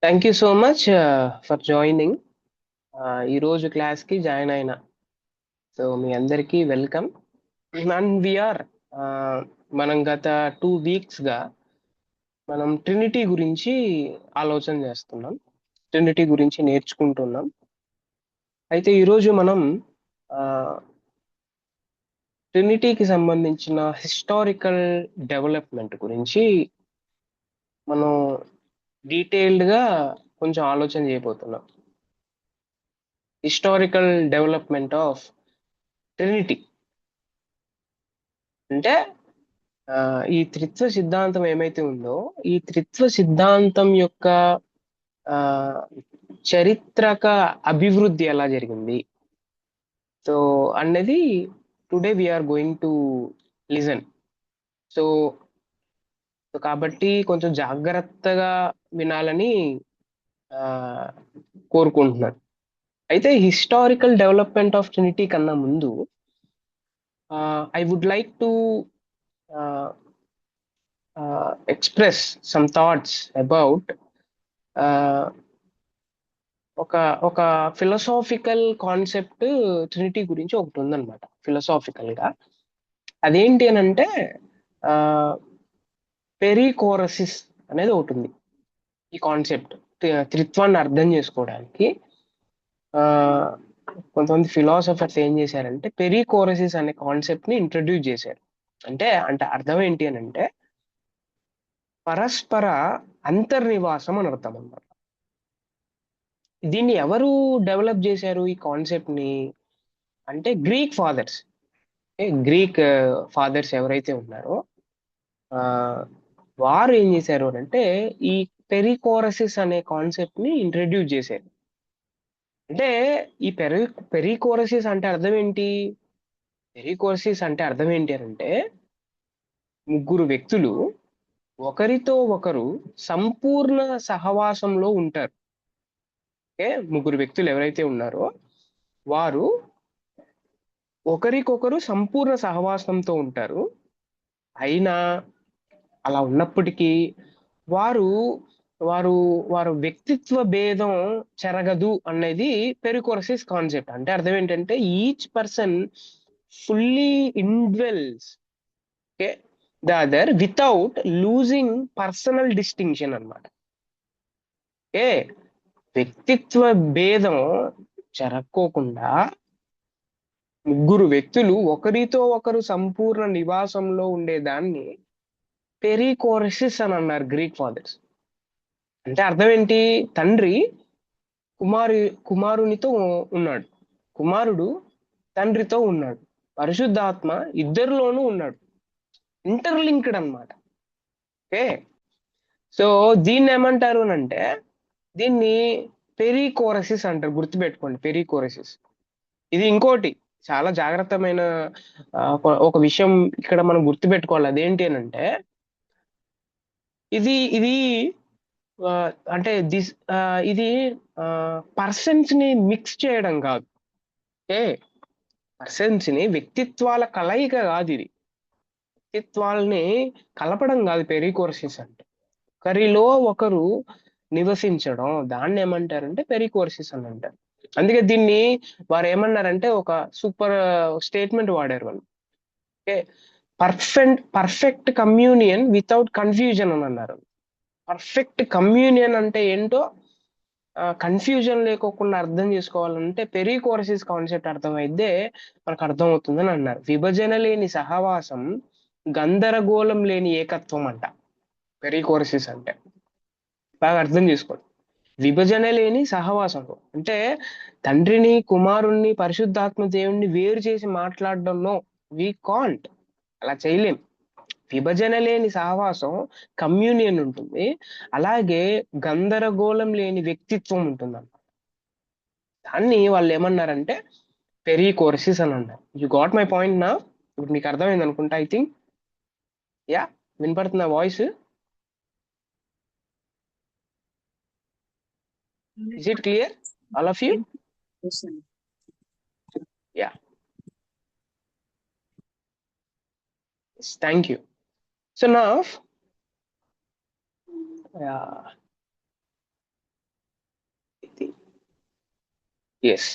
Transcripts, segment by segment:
Thank you so much for joining. ఈరోజు క్లాస్కి join అయిన సో మీ అందరికీ వెల్కమ్. అండ్ వీఆర్ మనం గత 2 వీక్స్గా మనం ట్రినిటీ గురించి ఆలోచన చేస్తున్నాం, ట్రినిటీ గురించి నేర్చుకుంటున్నాం. అయితే ఈరోజు మనం ట్రినిటీకి సంబంధించిన హిస్టారికల్ డెవలప్మెంట్ గురించి మనం డీటెయిల్డ్గా కొంచెం ఆలోచన చేయబోతున్నాం. హిస్టారికల్ డెవలప్మెంట్ ఆఫ్ ట్రినిటీ అంటే ఈ త్రిత్వ సిద్ధాంతం ఏమైతే ఉందో ఈ త్రిత్వ సిద్ధాంతం యొక్క ఆ, చరిత్రక అభివృద్ధి ఎలా జరిగింది సో అనేది today we're going to listen. So కాబట్టి కొంచెం జాగ్రత్తగా వినాలని ఆ, కోరుకుంటున్నాను. అయితే హిస్టారికల్ డెవలప్మెంట్ ఆఫ్ ట్రినిటీ కన్నా ముందు I would like to express some thoughts about ఒక ఒక ఫిలసాఫికల్ కాన్సెప్ట్ ట్రినిటీ గురించి ఒకటి ఉందన్నమాట. ఫిలసాఫికల్ గా అదేంటి అని అంటే పెరికోరసిస్ అనేది ఒకటి ఉంది. ఈ కాన్సెప్ట్ త్రిత్వాన్ని అర్థం చేసుకోవడానికి ఆ, కొంతమంది ఫిలాసఫర్స్ ఏం చేశారంటే పెరికోరసిస్ అనే కాన్సెప్ట్ ని ఇంట్రడ్యూస్ చేశారు. అంటే అంటే అర్థం ఏంటి అని అంటే పరస్పర అంతర్నివాసం అని అర్థం అన్నమాట. దీన్ని ఎవరు డెవలప్ చేశారు ఈ కాన్సెప్ట్ ని అంటే గ్రీక్ ఫాదర్స్. గ్రీక్ ఫాదర్స్ ఎవరైతే ఉన్నారో ఆ, వారు ఏం చేశారు అని అంటే ఈ పెరికోరసిస్ అనే కాన్సెప్ట్ ని ఇంట్రడ్యూస్ చేశారు. అంటే ఈ పెరికోరసిస్ అంటే అర్థం ఏంటి? పెరికోరసిస్ అంటే అర్థం ఏంటి అని అంటే ముగ్గురు వ్యక్తులు ఒకరితో ఒకరు సంపూర్ణ సహవాసంలో ఉంటారు. ముగ్గురు వ్యక్తులు ఎవరైతే ఉన్నారో వారు ఒకరికొకరు సంపూర్ణ సహవాసంతో ఉంటారు. అయినా అలా ఉన్నప్పటికీ వారు వారు వారు వ్యక్తిత్వ భేదం చెరగదు అనేది పెరికోరసిస్ కాన్సెప్ట్. అంటే అర్థం ఏంటంటే each person fully indwells the other without losing personal distinction అన్నమాట. ఏ వ్యక్తిత్వ భేదం చెరక్కోకుండా ముగ్గురు వ్యక్తులు ఒకరితో ఒకరు సంపూర్ణ నివాసంలో ఉండేదాన్ని పెరికోరసిస్ అని అన్నారు గ్రీక్ ఫాదర్స్. అంటే అర్థం ఏంటి? తండ్రి కుమారునితో ఉన్నాడు, కుమారుడు తండ్రితో ఉన్నాడు, పరిశుద్ధాత్మ ఇద్దరిలోనూ ఉన్నాడు, ఇంటర్లింక్డ్ అన్నమాట. ఓకే, సో దీన్ని ఏమంటారు అని అంటే దీన్ని పెరికోరసిస్ అంటారు. గుర్తుపెట్టుకోండి, పెరికోరసిస్. ఇది ఇంకోటి చాలా జాగ్రత్తమైన ఒక విషయం ఇక్కడ మనం గుర్తుపెట్టుకోవాలి. అదేంటి అని అంటే ఇది ఇది ఆ, అంటే ఇది పర్సన్స్ ని మిక్స్ చేయడం కాదు. ఏ పర్సన్స్ ని వ్యక్తిత్వాల కలయిక కాదు ఇది. వ్యక్తిత్వాలని కలపడం కాదు పెరికోరసిస్ అంటే. ఒకరిలో ఒకరు నివసించడం దాన్ని ఏమంటారంటే పెరికోరసిస్ అని అంటారు. అందుకే దీన్ని వారు ఏమన్నారంటే ఒక సూపర్ స్టేట్మెంట్ వాడారు వాళ్ళు. Okay, perfect communion without confusion అని అన్నారు. పర్ఫెక్ట్ కమ్యూనియన్ అంటే ఏంటో కన్ఫ్యూజన్ లేకోకుండా అర్థం చేసుకోవాలంటే పెరికోరసిస్ కాన్సెప్ట్ అర్థమైతే మనకు అర్థమవుతుందని అన్నారు. విభజన లేని సహవాసం, గందరగోళం లేని ఏకత్వం అంట పెరికోరసిస్ అంటే. బాగా అర్థం చేసుకోండి. విభజన లేని సహవాసం అంటే తండ్రిని, కుమారుణ్ణి, పరిశుద్ధాత్మ దేవుణ్ణి వేరు చేసి మాట్లాడడంలో వి కాంట్, అలా చేయలేం. విభజన లేని సహవాసం, కమ్యూనియన్ ఉంటుంది. అలాగే గందరగోళం లేని వ్యక్తిత్వం ఉంటుంది. దాన్ని వాళ్ళు ఏమన్నారంటే పెరికోరసిస్ అని అన్నారు. యు గాట్ మై పాయింట్ నా? ఇప్పుడు మీకు అర్థమైంది అనుకుంటా, ఐ థింక్. యా, వినపడుతున్న voice? Is it clear all of you? Yeah, thank you. So నా ఎస్.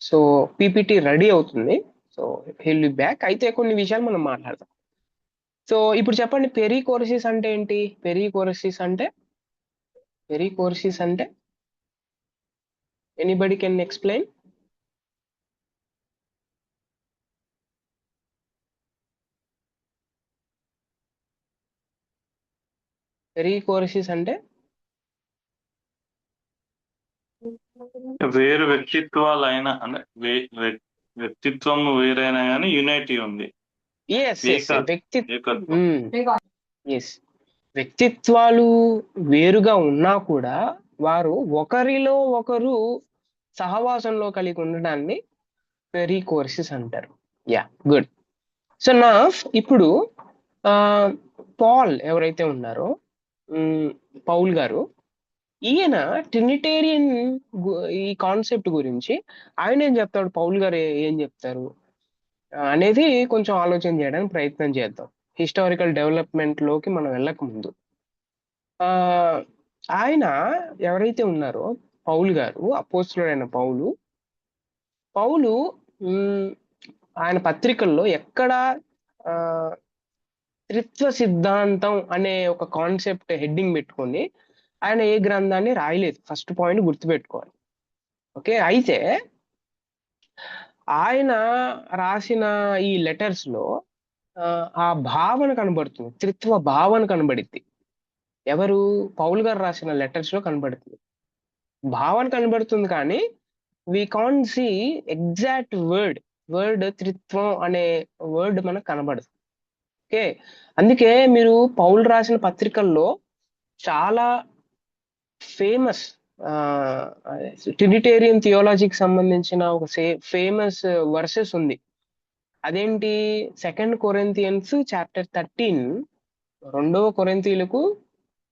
సో పీపీటీ రెడీ అవుతుంది. So he'll be back. అయితే కొన్ని విషయాలు మనం మాట్లాడదాం. సో ఇప్పుడు చెప్పండి, పెరికోరసిస్ అంటే ఏంటి? పెరికోరసిస్ అంటే ఎనీబడి కెన్ ఎక్స్ప్లెయిన్? పెరికోరసిస్ అంటే వేరు వ్యక్తిత్వాలైన అంటే వ్యక్తిత్వం వేరైనా కానీ యూనిటీ ఉంది. ఎస్ ఎస్ ఏకత్వం. ఎస్. వ్యక్తిత్వాలు వేరుగా ఉన్నా కూడా వారు ఒకరిలో ఒకరు సహవాసంలో కలిగి ఉండడాన్ని పెరికోరసిస్ అంటారు. Yeah, good. సో నా ఇప్పుడు పాల్ ఎవరైతే ఉన్నారో, పౌల్ గారు, ఈయన ట్రినిటేరియన్ ఈ కాన్సెప్ట్ గురించి ఆయన ఏం చెప్తాడు, పౌల్ గారు ఏం చెప్తారు అనేది కొంచెం ఆలోచన చేయడానికి ప్రయత్నం చేద్దాం, హిస్టారికల్ డెవలప్మెంట్ లోకి మనం వెళ్ళక ముందు. ఆయన ఎవరైతే ఉన్నారో పౌలు గారు, అపోస్తులుడైన పౌలు ఆయన పత్రికల్లో ఎక్కడ త్రిత్వ సిద్ధాంతం అనే ఒక కాన్సెప్ట్ హెడ్డింగ్ పెట్టుకొని ఆయన ఏ గ్రంథాన్ని రాయలేదు. ఫస్ట్ పాయింట్ గుర్తుపెట్టుకోవాలి. ఓకే. అయితే ఆయన రాసిన ఈ లెటర్స్ లో ఆ భావన కనబడుతుంది, త్రిత్వ భావన కనబడిద్ది. ఎవరు? పౌల్ గారు రాసిన లెటర్స్ లో కనబడుతుంది, భావన కనబడుతుంది, కానీ we can't see exact word త్రిత్వం అనే వర్డ్ మనకు కనబడదు. ఓకే. అందుకే మీరు పౌల్ రాసిన పత్రికల్లో చాలా ఫేమస్ ట్రినిటేరియన్ థియాలజీకి సంబంధించిన ఒక ఫేమస్ వర్సెస్ ఉంది. అదేంటి? 2 కొరింథియన్స్ చాప్టర్ 13, 2 కొరింథీయులకు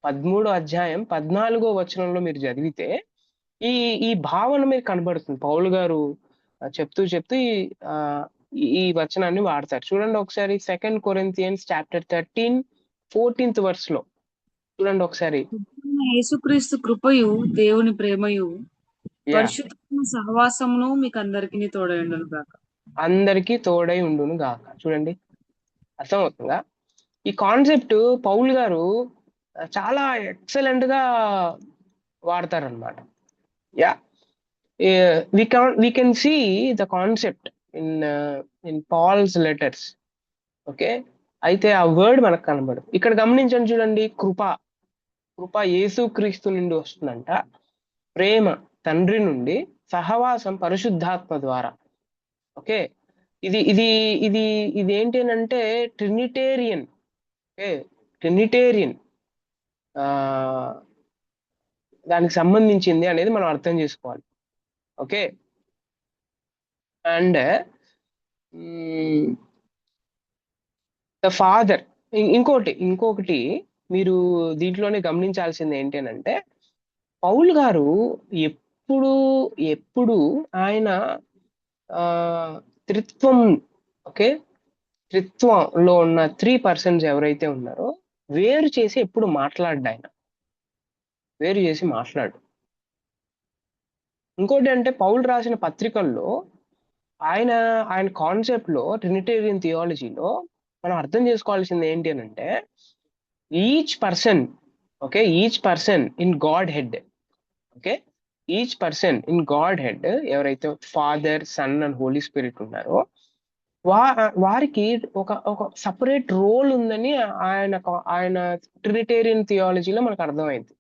13 అధ్యాయం 14 వచనంలో మీరు చదివితే ఈ ఈ భావన మీకు కనబడుతుంది. పౌలు గారు చెప్తూ ఈ వచనాన్ని వాడతారు. చూడండి ఒకసారి, 2 కొరింథియన్స్ చాప్టర్ 13, 14th verse లో చూడండి ఒకసారి. యేసుక్రీస్తు కృపయు దేవుని ప్రేమయు పరిశుద్ధ సహవాసమును మీకు అందరికీ తోడై ఉండును గాక. అందరికీ తోడై ఉండును గాక. చూడండి, అర్థమవుతుందా? ఈ కాన్సెప్ట్ పౌల్ గారు చాలా ఎక్సలెంట్ గా వాడతారనమాట. Yeah, we can see the concept in Paul's letters. Okay. అయితే ఆ వర్డ్ మనకు కనబడదు. ఇక్కడ గమనించండి, చూడండి, కృప యేసుక్రీస్తు నుండి వస్తుందంట, ప్రేమ తండ్రి నుండి, సహవాసం పరిశుద్ధాత్మ ద్వారా. ఓకే. ఇది ఇది ఇది ఇది ఏంటంటే ట్రినిటేరియన్. ఓకే, ట్రినిటేరియన్ దానికి సంబంధించింది అనేది మనం అర్థం చేసుకోవాలి. ఓకే. అండ్ ద ఫాదర్, ఇంకొకటి మీరు దీంట్లోనే గమనించాల్సింది ఏంటంటే, పౌల్ గారు ఎప్పుడు ఆయన త్రిత్వం, ఓకే, త్రిత్వంలో ఉన్న 3 persons ఎవరైతే ఉన్నారో వేరు చేసి ఎప్పుడు మాట్లాడు. ఆయన వేరు చేసి మాట్లాడు. ఇంకోటి అంటే, పౌల్ రాసిన పత్రికల్లో ఆయన కాన్సెప్ట్ లో, ట్రినిటేరియన్ థియాలజీలో మనం అర్థం చేసుకోవాల్సింది ఏంటి అని అంటే, each person in Godhead. Okay, each person in Godhead ఎవరైతే Father, Son and Holy Spirit ఉన్నారో వారికి ఒక సపరేట్ రోల్ ఉందని ఆయన ట్రినిటేరియన్ థియాలజీలో మనకు అర్థమైంది.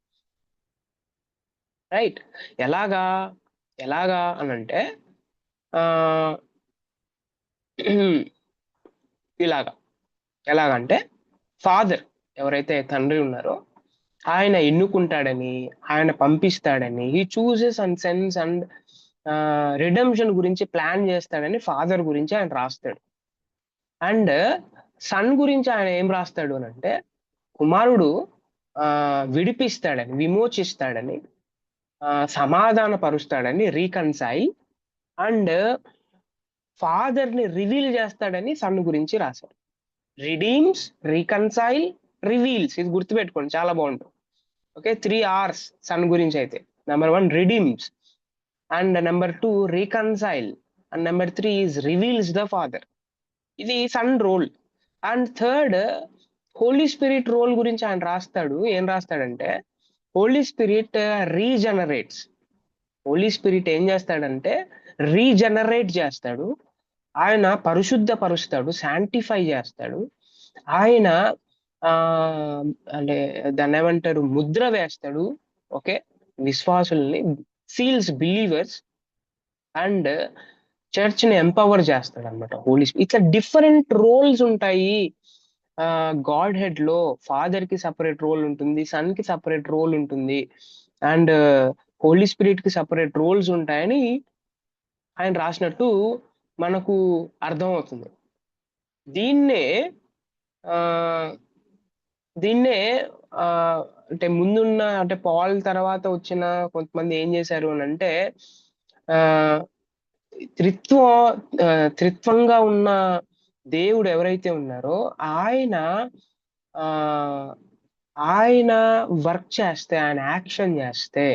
రైట్? ఎలాగా అని అంటే ఎలాగంటే, ఫాదర్ ఎవరైతే తండ్రి ఉన్నారో ఆయన ఎన్నుకుంటాడని, ఆయన పంపిస్తాడని, he chooses and sends and redemption గురించి ప్లాన్ చేస్తాడని ఫాదర్ గురించి ఆయన రాస్తాడు. అండ్ సన్ గురించి ఆయన ఏం రాస్తాడు అని అంటే, కుమారుడు విడిపిస్తాడని, విమోచిస్తాడని, సమాధాన పరుస్తాడని, రీకన్సైల్, అండ్ ఫాదర్ ని రివీల్ చేస్తాడని సన్ గురించి రాశాడు. Redeems, reconcile, reveals. ఇది గుర్తుపెట్టుకోండి, చాలా బాగుంటుంది. ఓకే, 3 R's సన్ గురించి అయితే. Number 1 redeems, and number 2 reconcile, and number 3 is reveals the Father. ఇది Son role. And third Holy Spirit role గురించి ఆయన రాస్తాడు. ఏం రాస్తాడంటే Holy Spirit regenerates. Holy Spirit ఏం చేస్తాడంటే రీజనరేట్ చేస్తాడు. ఆయన పరిశుద్ధపరుస్తాడు, శాంటిఫై చేస్తాడు. ఆయన అంటే దాన్ని ఏమంటారు, ముద్ర వేస్తాడు. ఓకే, విశ్వాసుల్ని, సీల్స్ బిలీవర్స్, అండ్ చర్చ్ ని ఎంపవర్ చేస్తాడు అనమాట హోలీ స్పిరిట్. ఇట్లా డిఫరెంట్ రోల్స్ ఉంటాయి గాడ్ హెడ్ లో. ఫాదర్ కి సపరేట్ రోల్ ఉంటుంది, సన్ కి సపరేట్ రోల్ ఉంటుంది, అండ్ హోలీ స్పిరిట్ కి సపరేట్ రోల్స్ ఉంటాయని ఆయన రాసినట్టు మనకు అర్థం అవుతుంది. దీన్నే ఆ దీన్నే ఆ అంటే ముందున్న, అంటే పాల్ తర్వాత వచ్చిన కొంతమంది ఏం చేశారు అని అంటే ఆ త్రిత్వంగా ఉన్న దేవుడు ఎవరైతే ఉన్నారో ఆయన ఆ ఆయన వర్క్ చేస్తే, ఆయన యాక్షన్ చేస్తే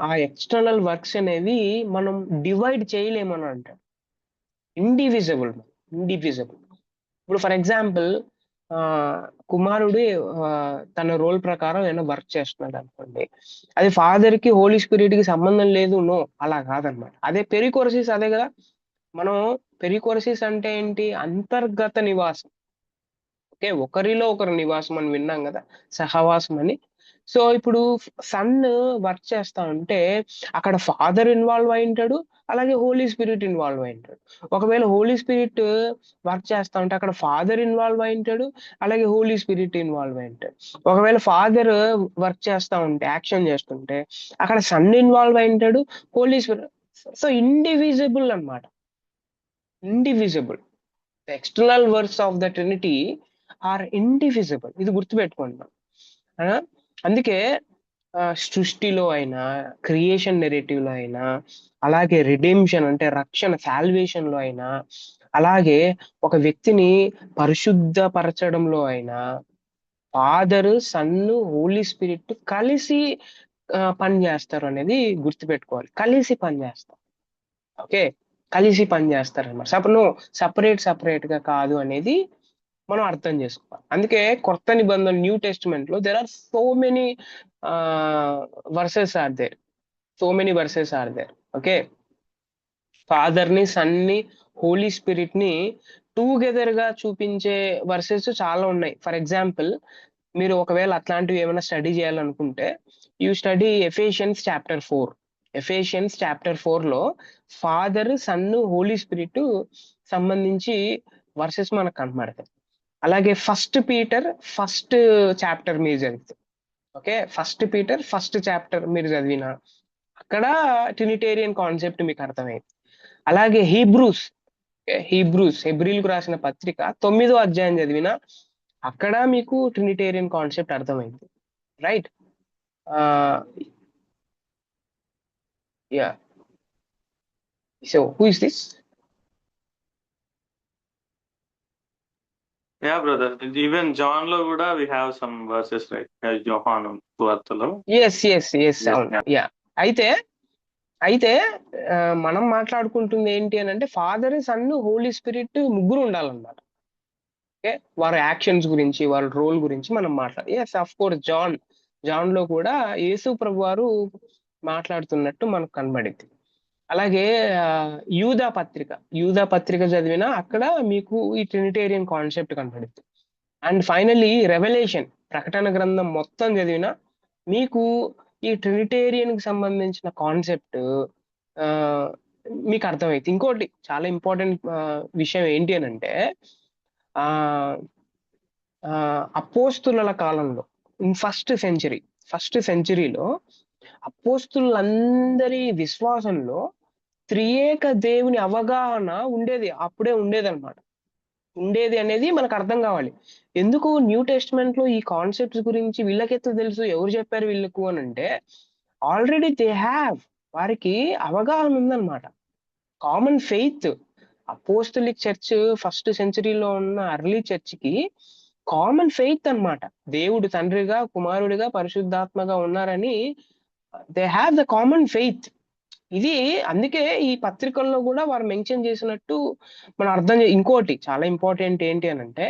ఆ ఎక్స్టర్నల్ వర్క్స్ అనేవి మనం డివైడ్ చేయలేమని అంటారు. ఇండివిజిబుల్. ఇప్పుడు ఫర్ ఎగ్జాంపుల్ కుమారుడు తన రోల్ ప్రకారం ఏమైనా వర్క్ చేస్తున్నాడు అనుకోండి, అది ఫాదర్ కి హోలీ స్పిరిట్ కి సంబంధం లేదు, నో, అలా కాదనమాట. అదే పెరికోరసిస్ అదే కదా. మనం పెరికోరసిస్ అంటే ఏంటి, అంతర్గత నివాసం. ఓకే, ఒకరిలో ఒకరు నివాసం అని విన్నాం కదా, సహవాసం అని. సో ఇప్పుడు సన్ వర్క్ చేస్తా ఉంటే అక్కడ ఫాదర్ ఇన్వాల్వ్ అయి ఉంటాడు, అలాగే హోలీ స్పిరిట్ ఇన్వాల్వ్ అయి ఉంటాడు. ఒకవేళ హోలీ స్పిరిట్ వర్క్ చేస్తా ఉంటే అక్కడ ఫాదర్ ఇన్వాల్వ్ అయి ఉంటాడు, అలాగే హోలీ స్పిరిట్ ఇన్వాల్వ్ అయి ఉంటాడు. ఒకవేళ ఫాదర్ వర్క్ చేస్తా ఉంటే, యాక్షన్ చేస్తుంటే అక్కడ సన్ ఇన్వాల్వ్ అయి ఉంటాడు, హోలీ స్పిరిట్. సో ఇండివిజిబుల్ అన్నమాట, indivisible. The external works of the Trinity are indivisible. ఇది గుర్తుపెట్టుకోండి. అందుకే సృష్టిలో అయినా, క్రియేషన్ నెరేటివ్ లో అయినా, అలాగే రిడెంప్షన్ అంటే రక్షణ, సాల్వేషన్ లో అయినా, అలాగే ఒక వ్యక్తిని పరిశుద్ధపరచడంలో అయినా ఫాదర్, సన్ను, హోలీ స్పిరిట్ కలిసి పని చేస్తారు అనేది గుర్తుపెట్టుకోవాలి. కలిసి పని చేస్తారు. ఓకే, కలిసి పని చేస్తారు అనమాట. సపరేట్ గా కాదు అనేది మనం అర్థం చేసుకోవాలి. అందుకే కొత్త నిబంధన, న్యూ టెస్టిమెంట్ లో there are so many verses are there. Okay, Father ని, సన్ ని, హోలీ స్పిరిట్ ని టుగెదర్ గా చూపించే వర్సెస్ చాలా ఉన్నాయి. ఫర్ ఎగ్జాంపుల్, మీరు ఒకవేళ అట్లాంటివి ఏమైనా స్టడీ చేయాలనుకుంటే యూ స్టడీ ఎఫేషియన్స్ చాప్టర్ 4 లో ఫాదర్, సన్, హోలీ స్పిరిట్ సంబంధించి వర్సెస్ మనకు కనబడతాయి. అలాగే ఫస్ట్ పీటర్ ఫస్ట్ చాప్టర్ మీరు చదివితే, okay, first Peter first chapter మీరు చదివిన అక్కడ ట్రినిటేరియన్ కాన్సెప్ట్ మీకు అర్థమైంది. అలాగే హెబ్రీలకు రాసిన పత్రిక 9వ అధ్యాయం చదివిన అక్కడ మీకు ట్రినిటేరియన్ కాన్సెప్ట్ అర్థమైంది. Right? Ya. So who is this? Yeah, brother. Even John లో కూడా we have some verses, right? యోహాను సువార్తలో. ఎస్ అవును. యా. అయితే మనం మాట్లాడుకుంటుంది ఏంటి అని అంటే ఫాదర్, సన్, హోలీ స్పిరిట్ ముగ్గురు ఉండాలన్నమాట. ఓకే, వారి యాక్షన్స్ గురించి, వారి రోల్ గురించి మనం మాట్లాడాలి. ఎస్, ఆఫ్ కోర్స్ జాన్ లో కూడా యేసు ప్రభు వారు మాట్లాడుతున్నట్టు మనకు కనబడింది. అలాగే యూదా పత్రిక చదివినా అక్కడ మీకు ఈ ట్రినిటేరియన్ కాన్సెప్ట్ కనబడుతుంది. అండ్ ఫైనల్లీ ప్రకటన గ్రంథం మొత్తం చదివినా మీకు ఈ ట్రినిటేరియన్ కి సంబంధించిన కాన్సెప్ట్ మీకు అర్థమైంది. ఇంకోటి చాలా ఇంపార్టెంట్ విషయం ఏంటి అని అంటే అపోస్తుల కాలంలో, ఫస్ట్ సెంచరీలో అపోస్తులందరి విశ్వాసంలో త్రియేక దేవుని అవగాహన ఉండేది అనేది మనకు అర్థం కావాలి. ఎందుకు న్యూ టెస్టిమెంట్ లో ఈ కాన్సెప్ట్స్ గురించి వీళ్ళకెత్తు తెలుసు, ఎవరు చెప్పారు వీళ్ళకు అని అంటే ఆల్రెడీ వారికి అవగాహన ఉందన్నమాట. Common faith. Apostolic church first సెంచరీలో ఉన్న అర్లీ చర్చ్కి కామన్ ఫెయిత్ అన్నమాట. దేవుడు తండ్రిగా, కుమారుడిగా, పరిశుద్ధాత్మగా ఉన్నారని they have the common faith. ఇది అందుకే ఈ పత్రికల్లో కూడా వారు మెన్షన్ చేసినట్టు మనం ఇంకోటి చాలా ఇంపార్టెంట్ ఏంటి అని అంటే,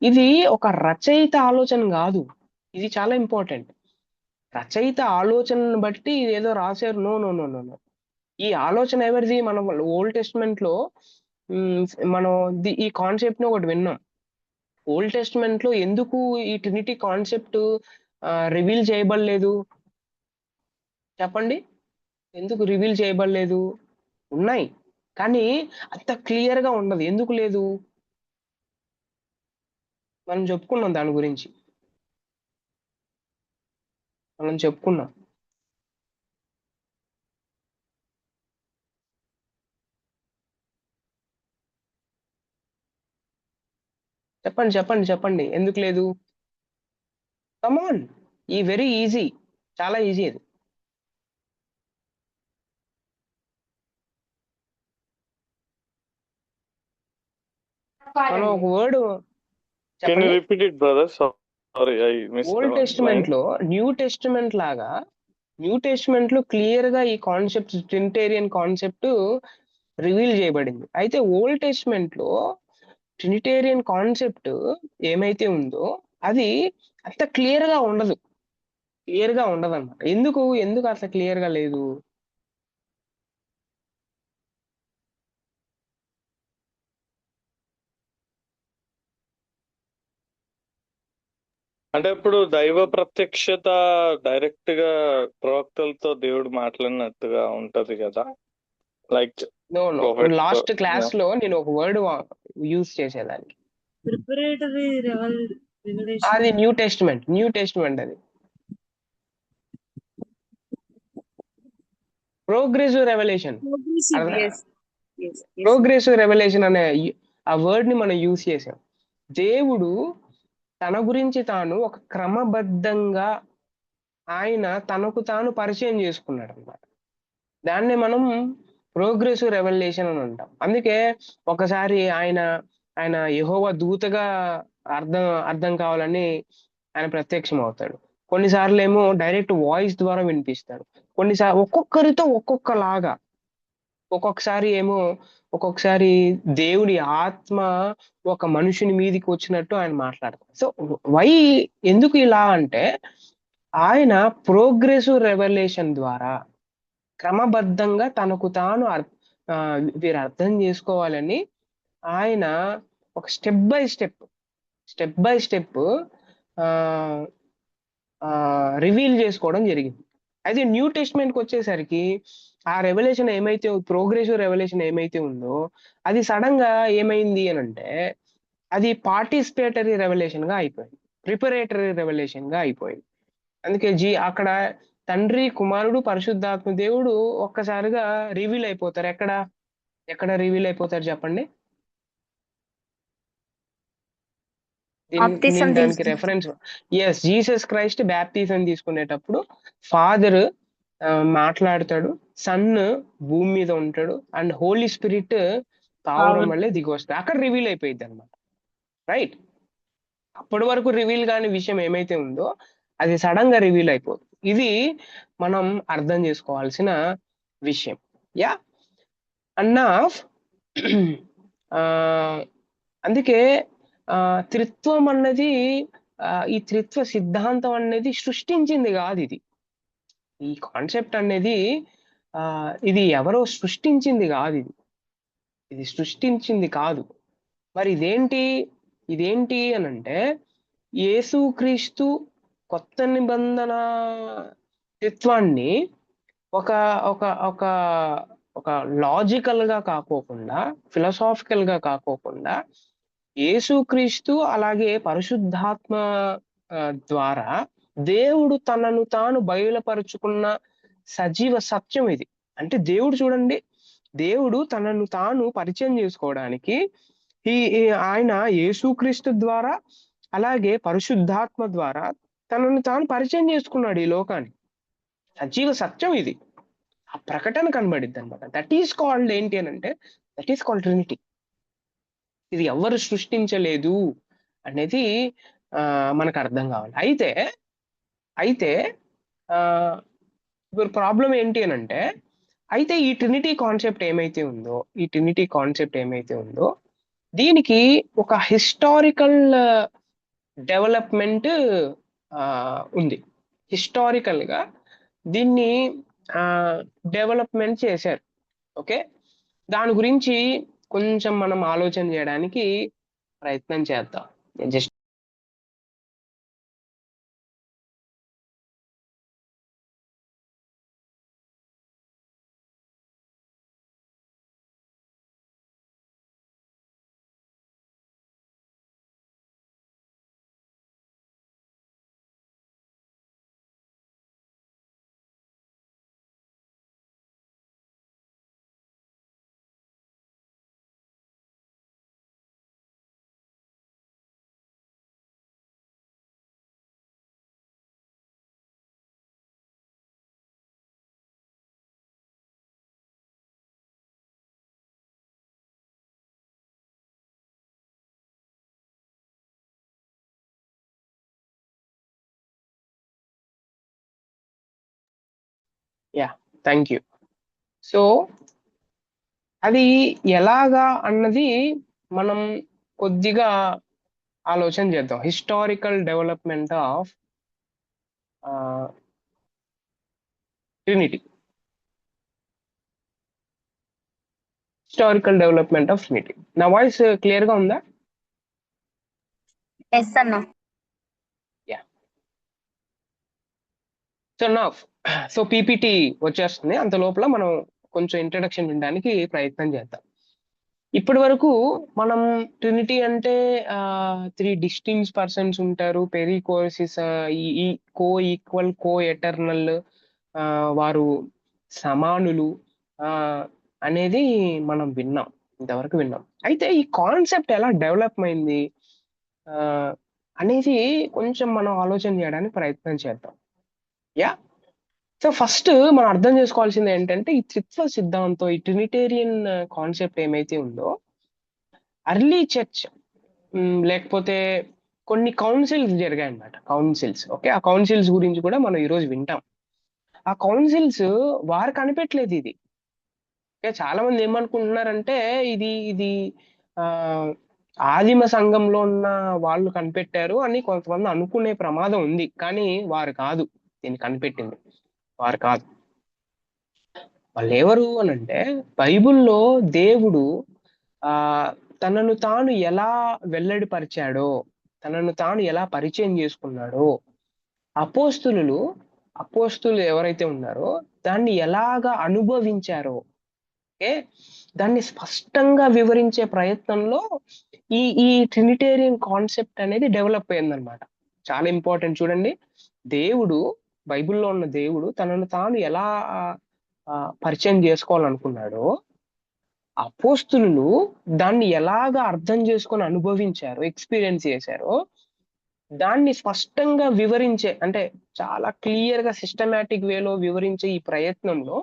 ఇది ఒక రచయిత ఆలోచన కాదు. ఇది చాలా ఇంపార్టెంట్. రచయిత ఆలోచనను బట్టి ఏదో రాశారు. No no no no no. ఈ ఆలోచన ఎవరిది? మనం ఓల్డ్ టెస్ట్మెంట్ లో ఉమ్, మనం ఈ కాన్సెప్ట్ ని ఒకటి విన్నాం. ఓల్డ్ టెస్ట్మెంట్ లో ఎందుకు ఈ ట్రినిటీ కాన్సెప్ట్ రివీల్ చేయబడలేదు చెప్పండి? ఎందుకు రివీల్ చేయబడలేదు? ఉన్నాయి, కానీ అంత క్లియర్ గా ఉండదు. ఎందుకు లేదు? మనం చెప్పుకున్నాం దాని గురించి. మనం చెప్పుకున్నాం. చెప్పండి చెప్పండి చెప్పండి, ఎందుకు లేదు? కమాన్, ఈ వెరీ ఈజీ, చాలా ఈజీ అది. మనం ఒక వర్డ్ కెన్ యూ చెప్పండి. Repeat it brother? Sorry, I miss old line. Testament లో న్యూ టెస్టిమెంట్ లాగా, న్యూ టెస్టిమెంట్ లో క్లియర్ గా ఈ కాన్సెప్ట్, ట్రినిటేరియన్ కాన్సెప్ట్ రివీల్ చేయబడింది. అయితే ఓల్డ్ టెస్టిమెంట్ లో ట్రినిటేరియన్ కాన్సెప్ట్ ఏమైతే ఉందో అది అంత క్లియర్ గా ఉండదు. క్లియర్ గా ఉండదు అనమాట. ఎందుకు ఎందుకు అట్లా క్లియర్ గా లేదు? అంటే ఇప్పుడు దైవ ప్రత్యక్షత డైరెక్ట్ గా ప్రవక్తలతో దేవుడు మాట్లాడినట్టుగా ఉంటది కదా, like no no, prophet. Last class లో నేను ఒక వర్డ్ యూజ్ చేసేదాన్ని. ప్రిపరేటరీ రివల్యూషన్ అది న్యూ టెస్టిమెంట్, న్యూ టెస్టిమెంట్ అది. Progressive revolution. Progressive. Yes yes yes progressive revolution అనే ఆ వర్డ్ ని మనం యూజ్ చేసాం. దేవుడు తన గురించి తాను ఒక క్రమబద్ధంగా ఆయన తనకు తాను పరిచయం చేసుకున్నాడు అన్నమాట. దాన్ని మనం ప్రోగ్రెసివ్ రెవల్యూషన్ అని అంటాం. అందుకే ఒకసారి ఆయన ఆయన యెహోవా దూతగా అర్థం అర్థం కావాలని ఆయన ప్రత్యక్షం అవుతాడు. కొన్నిసార్లు ఏమో డైరెక్ట్ వాయిస్ ద్వారా వినిపిస్తాడు. కొన్నిసార్లు ఒక్కొక్కరితో ఒక్కొక్కలాగా. ఒక్కొక్కసారి ఏమో ఒక్కొక్కసారి దేవుడి ఆత్మ ఒక మనుషుని మీదికి వచ్చినట్టు ఆయన మాట్లాడతారు. సో వై, ఎందుకు ఇలా అంటే, ఆయన ప్రోగ్రెసివ్ రెవల్యూషన్ ద్వారా క్రమబద్ధంగా తనకు తాను వీరు అర్థం చేసుకోవాలని ఆయన ఒక step by step, step by step reveal చేసుకోవడం జరిగింది. అయితే న్యూ టెస్ట్మెంట్కి వచ్చేసరికి ఆ రెవల్యూషన్ ఏమైతే, ప్రోగ్రెసివ్ రెవల్యూషన్ ఏమైతే ఉందో అది సడన్ గా ఏమైంది అని అంటే, అది పార్టిసిపేటరీ రెవల్యూషన్ గా అయిపోయింది. ప్రిపరేటరీ రెవల్యూషన్ గా అయిపోయింది. అందుకే అక్కడ తండ్రి, కుమారుడు, పరిశుద్ధాత్మ దేవుడు ఒక్కసారిగా రివీల్ అయిపోతారు. ఎక్కడ ఎక్కడ రివీల్ అయిపోతారు చెప్పండి? బాప్తిసం నేను దానికి తీసుకు reference, yes, Jesus Christ baptism తీసుకునేటప్పుడు ఫాదర్ మాట్లాడతాడు, సన్ భూమి మీద ఉంటాడు, అండ్ హోలీ స్పిరిట్ పావురం వల్లే దిగి వస్తాడు. అక్కడ రివీల్ అయిపోయింది అనమాట. రైట్? అప్పటి వరకు రివీల్ కాని విషయం ఏమైతే ఉందో అది సడన్ గా రివీల్ అయిపోతుంది. ఇది మనం అర్థం చేసుకోవాల్సిన విషయం. యా అన్నా అందుకే త్రిత్వం అన్నది, ఈ త్రిత్వ సిద్ధాంతం అనేది సృష్టించింది కాదు. ఇది, ఈ కాన్సెప్ట్ అనేది ఇది ఎవరో సృష్టించింది కాదు. ఇది సృష్టించింది కాదు. మరి ఇదేంటి అని అంటే, యేసుక్రీస్తు కొత్త నిబంధన త్రిత్వాన్ని ఒక ఒక ఒక ఒక లాజికల్ గా కాకోకుండా, ఫిలసాఫికల్ గా కాకోకుండా, యేసుక్రీస్తు అలాగే పరిశుద్ధాత్మ ద్వారా దేవుడు తనను తాను బయలుపరుచుకున్న సజీవ సత్యం ఇది. అంటే దేవుడు చూడండి, దేవుడు తనను తాను పరిచయం చేసుకోవడానికి ఆయన యేసుక్రీస్తు ద్వారా అలాగే పరిశుద్ధాత్మ ద్వారా తనను తాను పరిచయం చేసుకున్నాడు ఈ లోకానికి. సజీవ సత్యం ఇది. ఆ ప్రకటన కనబడిద్ది అనమాట. దట్ ఈస్ కాల్డ్ ఏంటి అని అంటే, దట్ ఈస్ కాల్డ్ ట్రినిటీ. ఇది ఎవరు సృష్టించలేదు అనేది మనకు అర్థం కావాలి. అయితే ఇప్పుడు ప్రాబ్లం ఏంటి అని అంటే, అయితే ఈ ట్రినిటీ కాన్సెప్ట్ ఏమైతే ఉందో దీనికి ఒక హిస్టారికల్ డెవలప్మెంట్ ఉంది. హిస్టారికల్ గా దీన్ని డెవలప్మెంట్ చేశారు. ఓకే, దాని గురించి కొంచెం మనం ఆలోచన చేయడానికి ప్రయత్నం చేద్దాం. Just yeah, thank you. So అది ఎలాగా అన్నది మనం కొద్దిగా ఆలోచన చేద్దాం. Historical development of Trinity. నా వాయిస్ క్లియర్ గా ఉందా? ఎస్ అన్న. సో పీపీటీ వచ్చేస్తుంది. అంత లోపల మనం కొంచెం ఇంట్రడక్షన్ వినడానికి ప్రయత్నం చేద్దాం. ఇప్పటి వరకు మనం ట్రినిటీ అంటే 3 డిస్టింక్ట్ పర్సన్స్ ఉంటారు, పెరికోసిస్, ఈ కో ఈక్వల్, కో ఎటర్నల్, వారు సమానులు అనేది మనం ఇంతవరకు విన్నాం. అయితే ఈ కాన్సెప్ట్ ఎలా డెవలప్ అయింది అనేది కొంచెం మనం ఆలోచన చేయడానికి ప్రయత్నం చేద్దాం. యా, సో ఫస్ట్ మనం అర్థం చేసుకోవాల్సింది ఏంటంటే ఈ త్రిత్వ సిద్ధాంతం, ఈ ట్రినిటేరియన్ కాన్సెప్ట్ ఏమైతే ఉందో అర్లీ చర్చ్ లేకపోతే కొన్ని కౌన్సిల్స్ జరిగాయి అన్నమాట. ఓకే, ఆ కౌన్సిల్స్ గురించి కూడా మనం ఈరోజు వింటాం. ఆ కౌన్సిల్స్ వారు కనిపెట్టలేదు ఇది. ఓకే, చాలా మంది ఏమనుకుంటున్నారంటే ఇది ఇది ఆదిమ సంఘంలో ఉన్న వాళ్ళు కనిపెట్టారు అని కొంతమంది అనుకునే ప్రమాదం ఉంది. కానీ వారు కాదు దీన్ని కనిపెట్టింది, వారు కాదు. వాళ్ళు ఎవరు అని అంటే బైబిల్లో దేవుడు తనను తాను ఎలా వెల్లడిపరిచాడో, తనను తాను ఎలా పరిచయం చేసుకున్నాడో, అపోస్తులు ఎవరైతే ఉన్నారో దాన్ని ఎలాగా అనుభవించారో, ఓకే, దాన్ని స్పష్టంగా వివరించే ప్రయత్నంలో ఈ ట్రినిటేరియన్ కాన్సెప్ట్ అనేది డెవలప్ అయిందనమాట. చాలా ఇంపార్టెంట్. చూడండి, బైబిల్లో ఉన్న దేవుడు తనను తాను ఎలా పరిచయం చేసుకోవాలనుకున్నాడో, అపోస్తులు దాన్ని ఎలాగా అర్థం చేసుకొని అనుభవించారో, ఎక్స్పీరియన్స్ చేశారో, దాన్ని స్పష్టంగా వివరించే, అంటే చాలా క్లియర్ గా సిస్టమాటిక్ వేలో వివరించే ఈ ప్రయత్నంలో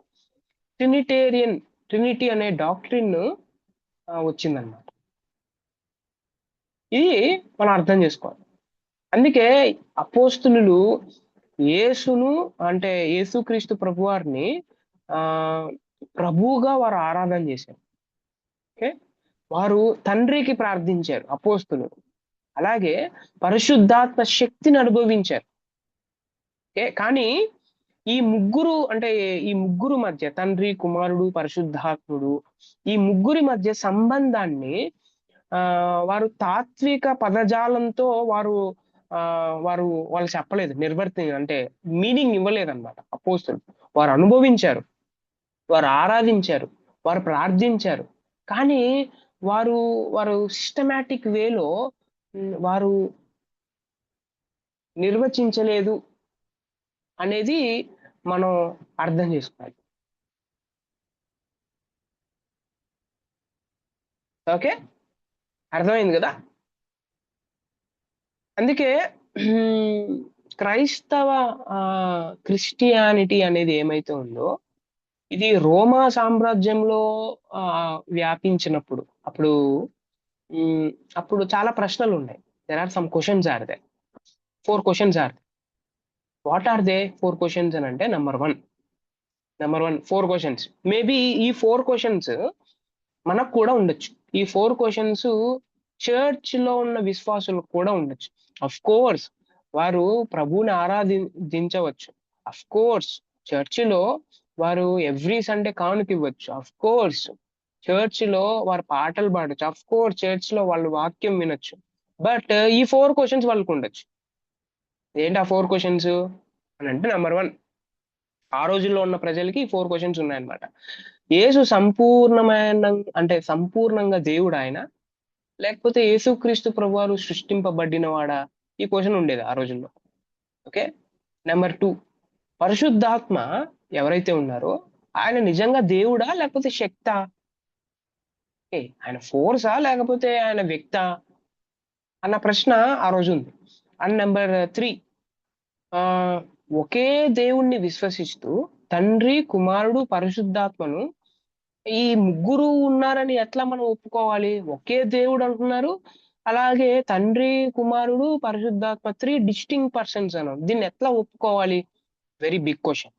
ట్రినిటీ అనే డాక్ట్రిన్ వచ్చిందన్నమాట. ఇది మనం అర్థం చేసుకోవాలి. అందుకే అపోస్తులు యేసును, అంటే యేసుక్రీస్తు ప్రభువారిని ప్రభువుగా వారు ఆరాధన చేశారు. ఓకే, వారు తండ్రికి ప్రార్థించారు అపోస్తులు. అలాగే పరిశుద్ధాత్మ శక్తిని అనుభవించారు. ఓకే, కానీ ఈ ముగ్గురు మధ్య, తండ్రి, కుమారుడు, పరిశుద్ధాత్ముడు, ఈ ముగ్గురి మధ్య సంబంధాన్ని వారు తాత్విక పదజాలంతో వాళ్ళు చెప్పలేదు, అంటే మీనింగ్ ఇవ్వలేదు అనమాట. అపోస్తులు వారు అనుభవించారు, వారు ఆరాధించారు, వారు ప్రార్థించారు, కానీ వారు సిస్టమాటిక్ వేలో వారు నిర్వచించలేదు అనేది మనం అర్థం చేసుకోవాలి. ఓకే, అర్థమైంది కదా? అందుకే క్రిస్టియానిటీ అనేది ఏమైతే ఉందో ఇది రోమా సామ్రాజ్యంలో వ్యాపించినప్పుడు అప్పుడు చాలా ప్రశ్నలు ఉన్నాయి. There are some questions are they. 4 questions are. What are they 4 questions అని అంటే, నెంబర్ 1, నెంబర్ 1 4 క్వశ్చన్స్. మేబీ ఈ 4 క్వశ్చన్స్ మనకు కూడా ఉండొచ్చు. ఈ 4 క్వశ్చన్స్ చర్చ్‌లో ఉన్న విశ్వాసులకు కూడా ఉండొచ్చు. ఆఫ్ కోర్స్ వారు ప్రభువుని ఆరాధించవచ్చు. ఆఫ్ కోర్స్ చర్చిలో వారు ఎవ్రీ సండే కానుకివ్వచ్చు. ఆఫ్ కోర్స్ చర్చ్‌లో వారు పాటలు పాడొచ్చు. ఆఫ్ కోర్స్ చర్చ్‌లో వాళ్ళు వాక్యం వినొచ్చు. బట్ ఈ 4 క్వశ్చన్స్ వాళ్ళకు ఉండొచ్చు. ఏంటి ఆ 4 క్వశ్చన్స్ అని అంటే, నెంబర్ 1 ఆ రోజుల్లో ఉన్న ప్రజలకి 4 క్వశ్చన్స్ ఉన్నాయన్నమాట. యేసు సంపూర్ణంగా దేవుడా ఆయన? లేకపోతే యేసుక్రీస్తు ప్రభువారు సృష్టింపబడినవాడా? ఈ క్వశ్చన్ ఉండేది ఆ రోజుల్లో. ఓకే. నెంబర్ 2 పరిశుద్ధాత్మ ఎవరైతే ఉన్నారో ఆయన నిజంగా దేవుడా? లేకపోతే శక్తా? ఆయన ఫోర్సా? లేకపోతే ఆయన వ్యక్తా? అన్న ప్రశ్న ఆ రోజు ఉంది. అండ్ నెంబర్ 3 ఒకే దేవుణ్ణి విశ్వసిస్తూ తండ్రి, కుమారుడు, పరిశుద్ధాత్మను ఈ ముగ్గురు ఉన్నారని ఎట్లా మనం ఒప్పుకోవాలి? ఒకే దేవుడు అంటున్నారు. అలాగే తండ్రి, కుమారుడు, పరిశుద్ధాత్మ 3 డిస్టింక్ట్ పర్సన్స్ అన్నారు. దీన్ని ఎట్లా ఒప్పుకోవాలి? Very big question.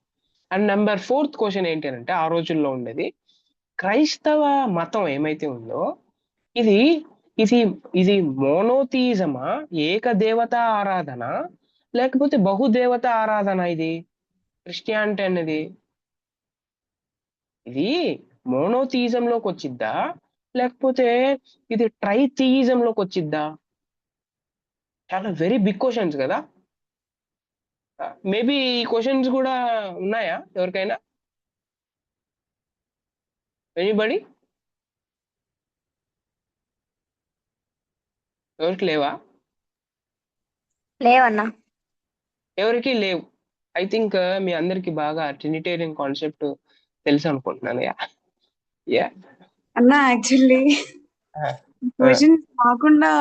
And number 4థ్ క్వెషన్ ఏంటి అనంటే ఆ రోజుల్లో ఉండేది క్రైస్తవ మతం ఏమైతే ఉందో ఇది ఇది ఇది మోనోథియిజమా? ఏకదేవతా ఆరాధన? లేకపోతే బహుదేవత ఆరాధన ఇది? క్రిస్టియానిటీ అనేది ఇది మోనోథియిజంలోకి వచ్చిద్దా? లేకపోతే ఇది ట్రైథియిజంలోకి వచ్చిద్దా? చాలా వెరీ బిగ్ క్వశ్చన్స్ కదా. మేబీ ఈ క్వశ్చన్స్ కూడా ఉన్నాయా ఎవరికైనా? ఎనీబడి? ఎవరికి లేవా? లేవన్నా. ఎవరికి లేవు. ఐ థింక్ మీ అందరికి బాగా ట్రినిటేరియన్ కాన్సెప్ట్ తెలుసు అనుకుంటున్నాను. యా యా అన్న యాక్చువల్లీ క్వశ్చన్ కాకుండా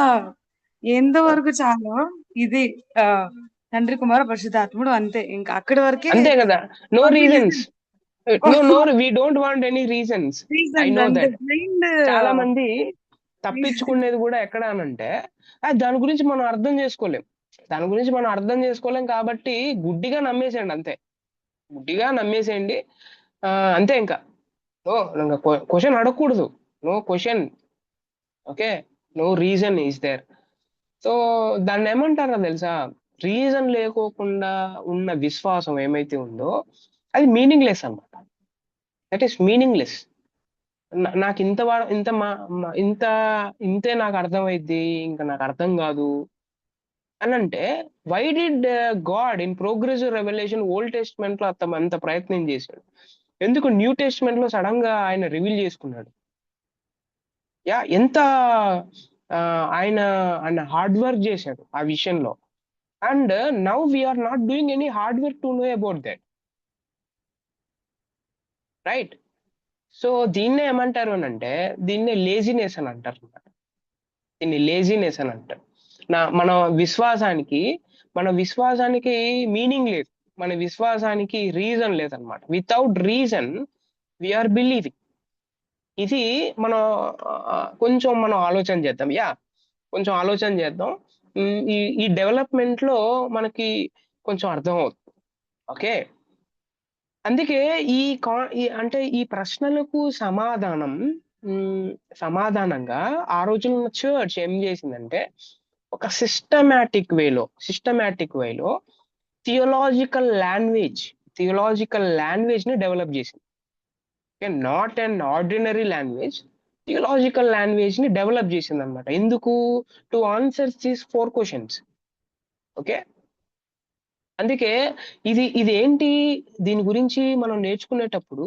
ఎంతో వరకు చాలా ఇది ఆ, తండ్రి కుమార పరిశుద్ధాత్ముడు అంతే, ఇంకా అక్కడి వరకే అంతే కదా. No One reasons. reason. No we don't want any reasons. Reason I know అంతే, దట్. blind చాలా మంది తప్పించుకునేది కూడా ఎక్కడ అనంటే దాని గురించి మనం అర్థం చేసుకోలేం. దాని గురించి మనం అర్థం చేసుకోలేం కాబట్టి గుడ్డిగా నమ్మేసేయండి అంతే. గుడ్డిగా నమ్మేసేయండి. అంతే ఇంకా. నో క్వశ్చన్ అడగకూడదు. No question. Okay. No reason is there. So దాన్ని ఏమంటారో తెలుసా? రీజన్ లేకోకుండా ఉన్న విశ్వాసం ఏమైతే ఉందో అది మీనింగ్లెస్ అన్నమాట. That is meaningless. నాకు ఇంతే నాకు అర్థమైద్ది, ఇంకా నాకు అర్థం కాదు అని అంటే why did God in progressive revolution Old Testament లో అంత ప్రయత్నం చేశాడు? ఎందుకు న్యూ టెస్ట్మెంట్ లో సడన్ గా ఆయన రివీల్ చేసుకున్నాడు? యా ఎంత ఆ, ఆయన ఆయన హార్డ్ వర్క్ చేశాడు ఆ విషయంలో. And now we're not doing any hard work to know about that, right? So దీన్నే ఏమంటారు అని అంటే దీన్నే లేజినెస్ అని అంటారు అన్నమాట. దీన్ని లేజినెస్ అని అంటారు. మన విశ్వాసానికి మీనింగ్ లేదు. మన విశ్వాసానికి రీజన్ లేదనమాట. Without reason we're believing. ఇది మనం కొంచెం మనం ఆలోచన చేద్దాం. కొంచెం ఆలోచన చేద్దాం. ఈ డెవలప్మెంట్ లో మనకి కొంచెం అర్థం అవుతుంది. ఓకే. అందుకే అంటే ఈ ప్రశ్నలకు సమాధానంగా ఆ రోజున చర్చ్ ఏం చేసిందంటే ఒక సిస్టమాటిక్ వేలో థియోలాజికల్ లాంగ్వేజ్ ని డెవలప్ చేసింది. Not an ordinary language, theological language ని డెవలప్ చేసింది అనమాట. ఎందుకు? To answer these 4 questions. Okay. అందుకే ఇది ఏంటి? దీని గురించి మనం నేర్చుకునేటప్పుడు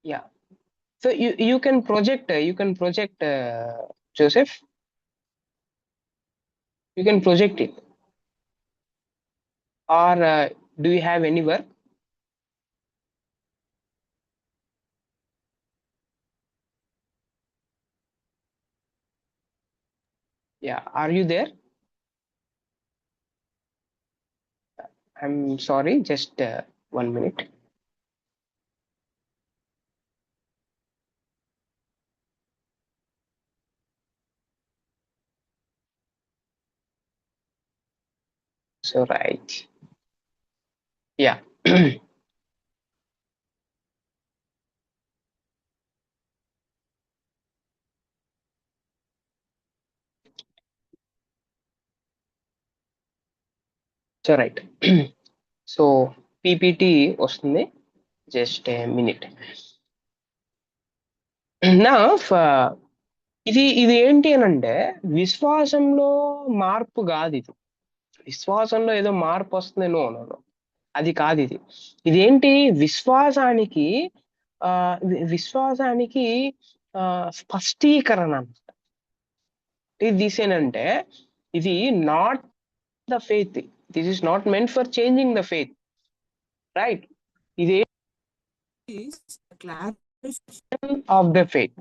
ya so you can project Joseph, you can project it or do you have any work? Are you there? I'm sorry, just 1 minute. So right, ya. So right, so PPT వస్తుంది, just a minute. నా ఇది ఏంటి అని అంటే, విశ్వాసంలో మార్పు కాదు ఇది. విశ్వాసంలో ఏదో మార్పు వస్తుంది, నో నో నో, అది కాదు ఇది. ఇదేంటి, విశ్వాసానికి విశ్వాసానికి స్పష్టీకరణ అన్నమాట. ఇది తీసేనంటే, ఇది not the faith, this is not meant for changing the faith, right? ఇది ఆఫ్ ద ఫెయిత్.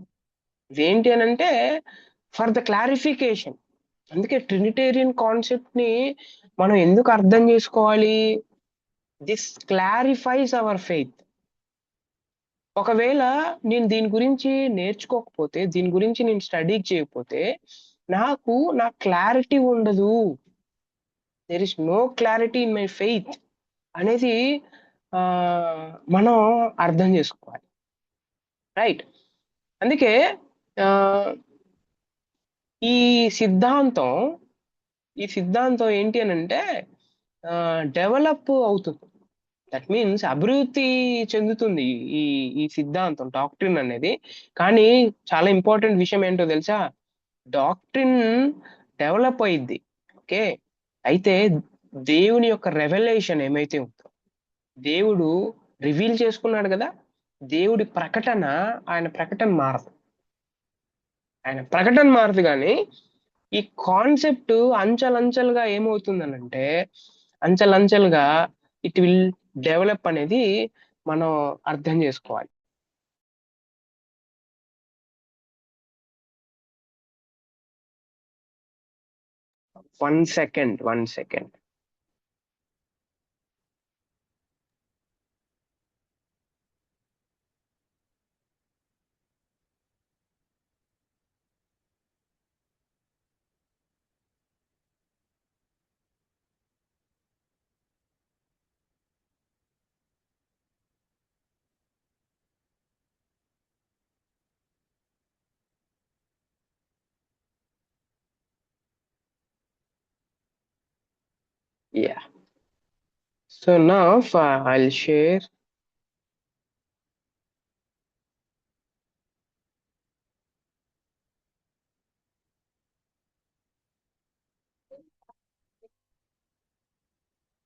ఇదేంటి అని అంటే ఫర్ ద క్లారిఫికేషన్. అందుకే ట్రినిటేరియన్ కాన్సెప్ట్ ని మనం ఎందుకు అర్థం చేసుకోవాలి? This clarifies our faith. ఒకవేళ నేను దీని గురించి నేర్చుకోకపోతే, దీని గురించి నేను స్టడీ చేయకపోతే, నాకు క్లారిటీ ఉండదు. There is no clarity in my faith అనేది మనం అర్థం చేసుకోవాలి, రైట్? అందుకే ఈ సిద్ధాంతం ఏంటి అని అంటే డెవలప్ అవుతుంది. దట్ మీన్స్ అభివృద్ధి చెందుతుంది ఈ ఈ సిద్ధాంతం, డాక్ట్రిన్ అనేది. కానీ చాలా ఇంపార్టెంట్ విషయం ఏంటో తెలుసా? డాక్ట్రిన్ డెవలప్ అయ్యిద్ది, ఓకే. అయితే దేవుని యొక్క రెవల్యూషన్ ఏమైతే ఉందో, దేవుడు రివీల్ చేసుకున్నాడు కదా, దేవుడి ప్రకటన, ఆయన ప్రకటన మారదు. కానీ ఈ కాన్సెప్ట్ అంచెలంచెలుగా ఏమవుతుందనంటే, అంచెలంచెలుగా ఇట్ విల్ డెవలప్ అనేది మనం అర్థం చేసుకోవాలి. One second. Yeah. So now I'll share.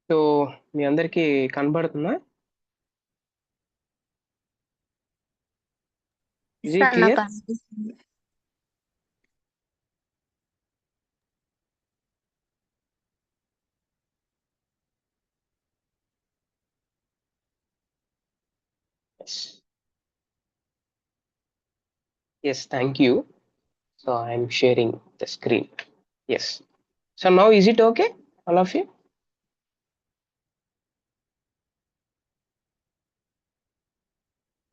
So మీ అందరికి కనబడుతుందా? Is it clear? Yes, thank you. So I'm sharing the screen. Yes. So now is it okay, all of you?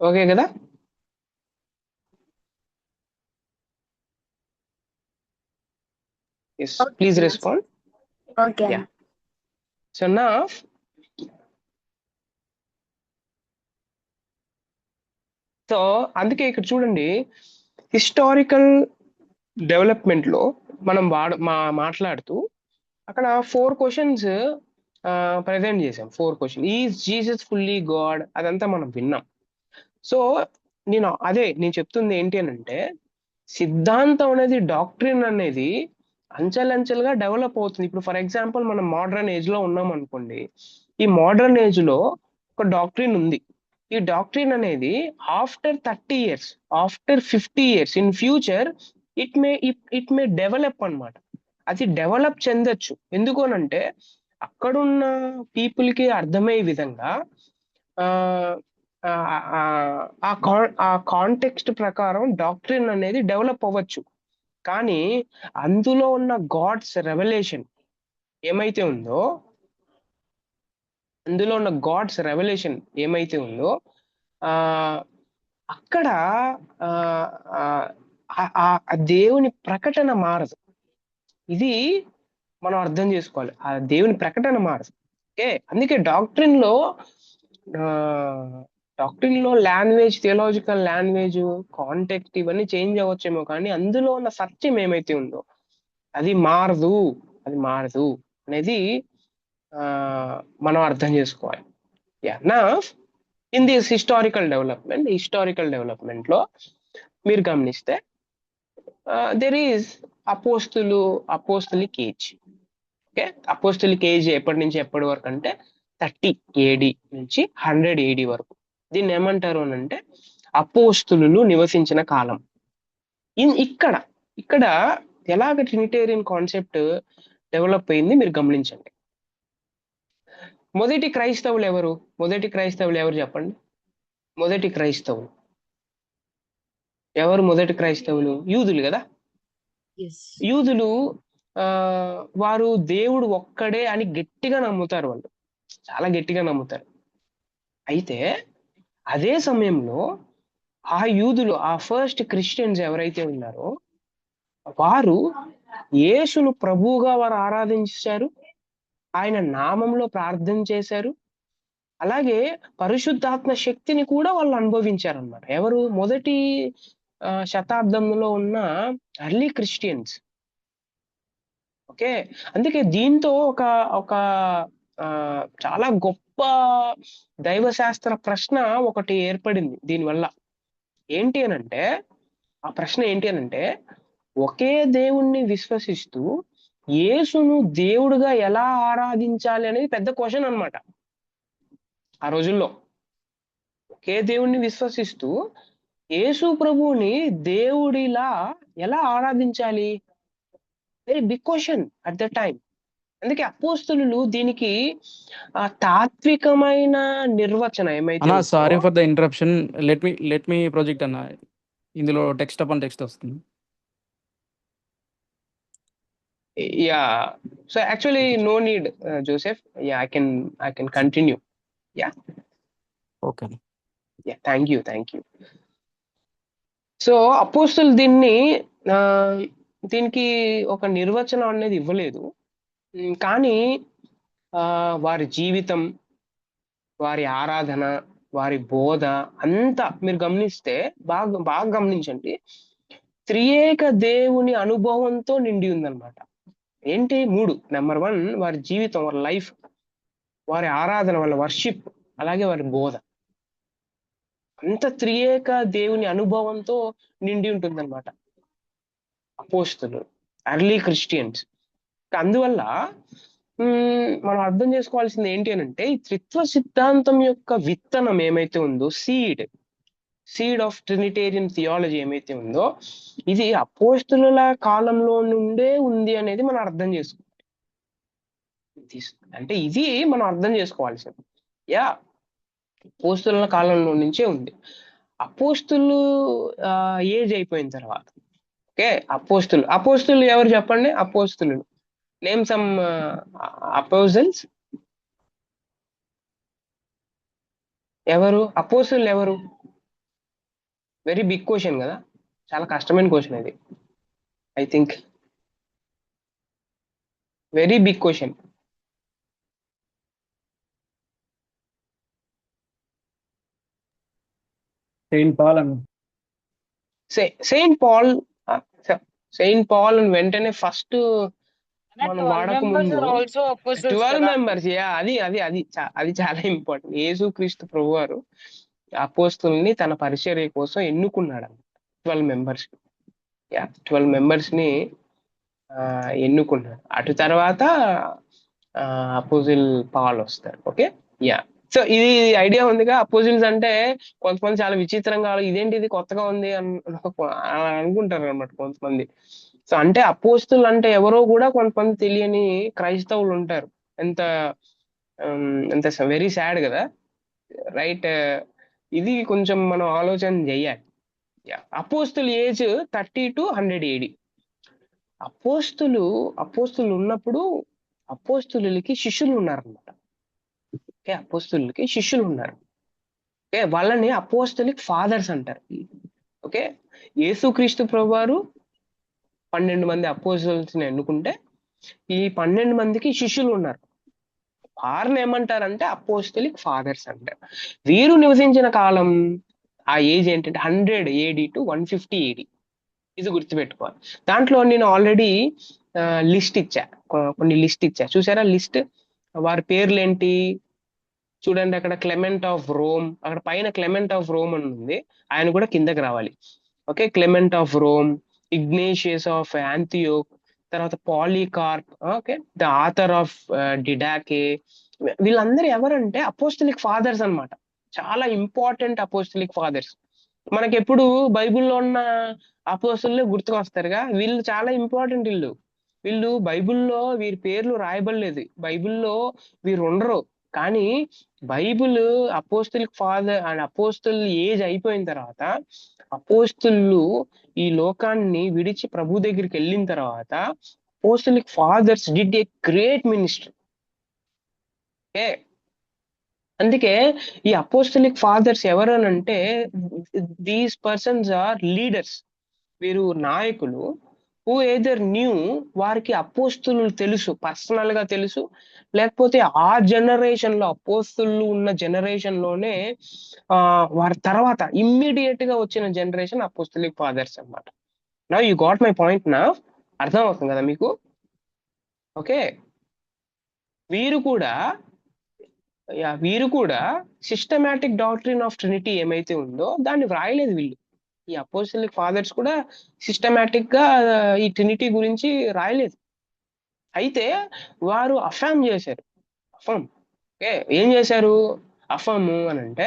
Okay కదా? Yes, please respond. Okay. Yeah. So now అందుకే ఇక్కడ చూడండి, historical development లో మనం మాట్లాడుతూ అక్కడ 4 క్వశ్చన్స్ ప్రజెంట్ చేసాం. 4 question, is Jesus fully God, అదంతా మనం విన్నాం. సో నేను చెప్తుంది ఏంటి అని అంటే, సిద్ధాంతం అనేది, డాక్ట్రిన్ అనేది అంచెలంచెలుగా డెవలప్ అవుతుంది. ఇప్పుడు ఫర్ ఎగ్జాంపుల్ మనం మోడర్న్ ఏజ్ లో ఉన్నాం అనుకోండి. ఈ మోడర్న్ ఏజ్ లో ఒక డాక్ట్రిన్ ఉంది. ఈ డాక్ట్రిన్ అనేది after 30 years, after 50 years in future it may develop అన్నమాట. అది డెవలప్ చెందొచ్చు. ఎందుకు అనంటే అక్కడున్న పీపుల్ కి అర్థమయ్యే విధంగా ఆ కాంటెక్స్ట్ ప్రకారం డాక్ట్రిన్ అనేది డెవలప్ అవ్వచ్చు. కానీ అందులో ఉన్న గాడ్స్ రెవల్యూషన్ ఏమైతే ఉందో, అక్కడ దేవుని ప్రకటన మారదు. ఇది మనం అర్థం చేసుకోవాలి. ఆ దేవుని ప్రకటన మారదు. ఓకే, అందుకే డాక్ట్రిన్ లో లాంగ్వేజ్, థియోలాజికల్ లాంగ్వేజ్, కాంటెక్స్ట్ ఇవన్నీ చేంజ్ అవ్వచ్చేమో, కానీ అందులో ఉన్న సత్యం ఏమైతే ఉందో అది మారదు. అది మారదు అనేది ఆ, మనం అర్థం చేసుకోవాలి. నా ఇన్ దిస్ హిస్టారికల్ డెవలప్మెంట్ లో మీరు గమనిస్తే there is apostolic age. Okay, apostolic age ఎప్పటి నుంచి ఎప్పటి వరకు అంటే 30 AD నుంచి 100 AD వరకు. దీన్ని ఏమంటారు అని అంటే అపోస్తులు నివసించిన కాలం. ఇక్కడ ఇక్కడ ఎలాగ ట్రినిటేరియన్ కాన్సెప్ట్ డెవలప్ అయింది మీరు గమనించండి. మొదటి క్రైస్తవులు ఎవరు చెప్పండి? మొదటి క్రైస్తవులు యూదులు కదా. ఎస్ యూదులు వారు దేవుడు ఒక్కడే అని గట్టిగా నమ్ముతారు. వాళ్ళు చాలా గట్టిగా నమ్ముతారు. అయితే అదే సమయంలో ఆ యూదులు, ఆ ఫస్ట్ క్రిస్టియన్స్ ఎవరైతే ఉన్నారో వారు యేసును ప్రభువుగా వారు ఆరాధించారు, ఆయన నామంలో ప్రార్థన చేశారు, అలాగే పరిశుద్ధాత్మ శక్తిని కూడా వాళ్ళు అనుభవించారు అన్నమాట. ఎవరు? మొదటి శతాబ్దంలో ఉన్న ఎర్లీ క్రిస్టియన్స్. ఓకే, అందుకే దీంతో ఒక ఒక చాలా గొప్ప దైవశాస్త్ర ప్రశ్న ఒకటి ఏర్పడింది దీనివల్ల. ఏంటి అనంటే, ఆ ప్రశ్న ఏంటి అనంటే, ఒకే దేవుణ్ణి విశ్వసిస్తూ యేసును దేవుడుగా ఎలా ఆరాధించాలి అనేది పెద్ద క్వశ్చన్ అన్నమాట ఆ రోజుల్లో. ఒకే దేవుణ్ణి విశ్వసిస్తూ యేసు ప్రభువుని దేవుడిలా ఎలా ఆరాధించాలి? Very big question at the time. అందుకే అపోస్తలులు దీనికి తాత్వికమైన నిర్వచనం ఏమైతే అన్నా, ఉందో, sorry for the interruption. Let me project అన్న. ఇందులో టెక్స్ట్ అపాన్ టెక్స్ట్ వస్తుంది. Yeah, so actually no need Joseph. Yeah, I can continue. Yeah, okay. Yeah, thank you. So అపోస్తలు దీనికి ఒక నిర్వచనం అనేది ఇవ్వలేదు. కానీ వారి జీవితం, వారి ఆరాధన, వారి బోధ అంతా మీరు గమనిస్తే బాగా గమనించండి, త్రియేక దేవుని అనుభవంతో నిండి ఉందన్నమాట. ఏంటి? 3. నెంబర్ 1 వారి జీవితం, వారి లైఫ్, వారి ఆరాధన, వాళ్ళ వర్షిప్, అలాగే వారి బోధ అంత త్రియేక దేవుని అనుభవంతో నిండి ఉంటుందన్నమాట అపోస్తలు, ఎర్లీ క్రిస్టియన్స్. అందువల్ల మనం అర్థం చేసుకోవాల్సింది ఏంటి అని అంటే, ఈ త్రిత్వ సిద్ధాంతం యొక్క విత్తనం ఏమైతే ఉందో, సీడ్ ఆఫ్ ట్రినిటేరియన్ థియాలజీ ఏమైతే ఉందో, ఇది అపోస్తలుల కాలంలో నుండే ఉంది అనేది మనం అర్థం చేసుకోవాలి. అంటే ఇది మనం అర్థం చేసుకోవాల్సింది. యా, అపోస్తలుల కాలంలో నుంచే ఉంది. అపోస్తలు ఏజ్ అయిపోయిన తర్వాత, ఓకే, అపోస్తలు ఎవరు చెప్పండి? అపోస్తలు నేమ్ సమ్ అపోజల్స్. ఎవరు అపోస్తలు? ఎవరు? వెరీ బిగ్ క్వశ్చన్ కదా, చాలా కష్టమైన క్వశ్చన్ ఇది. I think very big question. Saint Paul అని వెంటనే ఫస్ట్ మనం వాడక ముందు 12 మెంబర్స్. అది చాలా ఇంపార్టెంట్. యేసుక్రీస్తు ప్రభువారు అపోస్తలుని తన పరిచర్య కోసం ఎన్నుకున్నాడు. 12 మెంబర్స్. 12 మెంబర్స్ ని ఎన్నుకున్నాడు. అటు తర్వాత అపోజిల్ పాల్ వస్తారు. Okay, yeah. సో ఇది ఐడియా ఉందిగా. అపోజిల్స్ అంటే కొంతమంది చాలా విచిత్రంగా, ఇదేంటి ఇది కొత్తగా ఉంది అనుకుంటారు అనమాట కొంతమంది. సో అంటే అపోస్తులు అంటే ఎవరో కూడా కొంతమంది తెలియని క్రైస్తవులు ఉంటారు. ఎంత వెరీ సాడ్ కదా, రైట్? ఇది కొంచెం మనం ఆలోచన చెయ్యాలి. అపోస్తులు ఏజ్ 30 to 100 AD. అపోస్తులు ఉన్నప్పుడు అపోస్తులకి శిష్యులు ఉన్నారనమాట. ఓకే, అపోస్తులకి శిష్యులు ఉన్నారు. ఓకే, వాళ్ళని అపోస్తలిక్ ఫాదర్స్ అంటారు. ఓకే, యేసుక్రీస్తు ప్రభువారు 12 మంది అపోస్తల్స్ ని ఎన్నుకుంటే ఈ 12 మందికి శిష్యులు ఉన్నారు. వారిని ఏమంటారంటే అపోస్తలిక్ ఫాదర్స్ అంటారు. వీరు నివసించిన కాలం ఆ ఏజ్ ఏంటంటే 100 AD to 150 AD. ఇది గుర్తుపెట్టుకోవాలి. దాంట్లో నేను ఆల్రెడీ లిస్ట్ ఇచ్చా, కొన్ని లిస్ట్ ఇచ్చా, చూసారా లిస్ట్? వారి పేర్లు ఏంటి చూడండి. అక్కడ క్లెమెంట్ ఆఫ్ రోమ్, అక్కడ పైన క్లెమెంట్ ఆఫ్ రోమ్ అని ఉంది, ఆయన కూడా కిందకి రావాలి. Okay, Clement of Rome, Ignatius of యాంతియోక్, తర్వాత పాలీకార్ప్, ఓకే, ద ఆథర్ ఆఫ్ డిడాకే. వీళ్ళందరూ ఎవరంటే అపోస్టలిక్ ఫాదర్స్ అన్నమాట. చాలా ఇంపార్టెంట్ అపోస్టలిక్ ఫాదర్స్. మనకి ఎప్పుడు బైబిల్లో ఉన్న అపోస్తలులే గుర్తుకొస్తారుగా, వీళ్ళు చాలా ఇంపార్టెంట్. వీళ్ళు బైబిల్లో వీరి పేర్లు రాయబడలేదు, బైబిల్లో వీరు ఉండరు. కానీ Bible apostolic father and apostle age అయిపోయిన తర్వాత, అపోస్తలు ఈ లోకాన్ని విడిచి ప్రభు దగ్గరికి వెళ్ళిన తర్వాత, apostolic fathers did a great ministry. Okay, అందుకే ఈ అపోస్తలిక్ ఫాదర్స్ ఎవరు అని అంటే, దీస్ పర్సన్స్ ఆర్ లీడర్స్. వీరు నాయకులు. హూ ఎదర్ న్యూ, వారికి అపోస్తులు తెలుసు, పర్సనల్ గా తెలుసు, లేకపోతే ఆ జనరేషన్ లో అపోస్తులు ఉన్న జనరేషన్ లోనే వారి తర్వాత ఇమ్మీడియట్ గా వచ్చిన జనరేషన్ అపోస్తలిక్ ఫాదర్స్ అన్నమాట. Now you got my point. నా అర్థం అవుతుంది కదా మీకు? ఓకే, వీరు కూడా సిస్టమాటిక్ డాక్ట్రిన్ ఆఫ్ ట్రినిటీ ఏమైతే ఉందో దాన్ని వ్రాయలేదు వీళ్ళు. ఈ అపోస్టలిక్ ఫాదర్స్ కూడా సిస్టమాటిక్ గా ఈ ట్రినిటీ గురించి రాయలేదు. అయితే వారు అఫామ్ చేశారు. ఏం చేశారు అఫాము అని అంటే,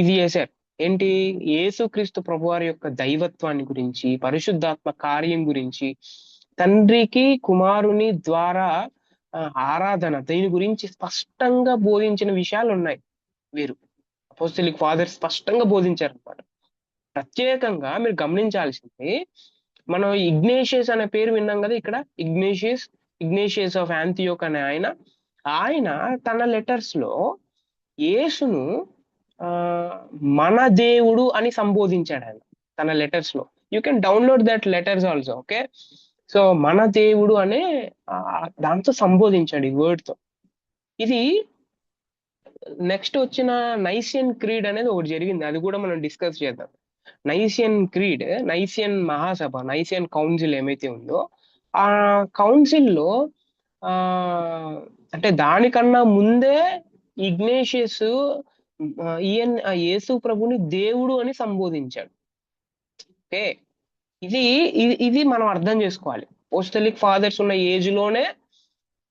ఇది చేశారు. ఏంటి? యేసుక్రీస్తు ప్రభువారి యొక్క దైవత్వాన్ని గురించి, పరిశుద్ధాత్మ కార్యం గురించి, తండ్రికి కుమారుని ద్వారా ఆరాధన, దీని గురించి స్పష్టంగా బోధించిన విషయాలు ఉన్నాయి. వీరు అపోస్టలిక్ ఫాదర్స్ స్పష్టంగా బోధించారు అన్నమాట. ప్రత్యేకంగా మీరు గమనించాల్సింది, మనం ఇగ్నేషియస్ అనే పేరు విన్నాం కదా ఇక్కడ. ఇగ్నేషియస్ ఆఫ్ యాంతియోక్ అనే ఆయన తన లెటర్స్ లో యేసును మన దేవుడు అని సంబోధించాడు ఆయన తన లెటర్స్ లో. You can download that letters also. Okay, so మన దేవుడు అనే దాంతో సంబోధించాడు ఈ వర్డ్ తో. ఇది నెక్స్ట్ వచ్చిన నైసియన్ క్రీడ్ అనేది ఒకటి జరిగింది, అది కూడా మనం డిస్కస్ చేద్దాం. నైసియన్ క్రీడ్, నైసియన్ మహాసభ, నైసియన్ కౌన్సిల్ ఏమైతే ఉందో, ఆ కౌన్సిల్లో అంటే దానికన్నా ముందే ఇగ్నేషియస్ యేసు ప్రభుని దేవుడు అని సంబోధించాడు. ఓకే, ఇది మనం అర్థం చేసుకోవాలి. అపోస్టలిక్ ఫాదర్స్ ఉన్న ఏజ్ లోనే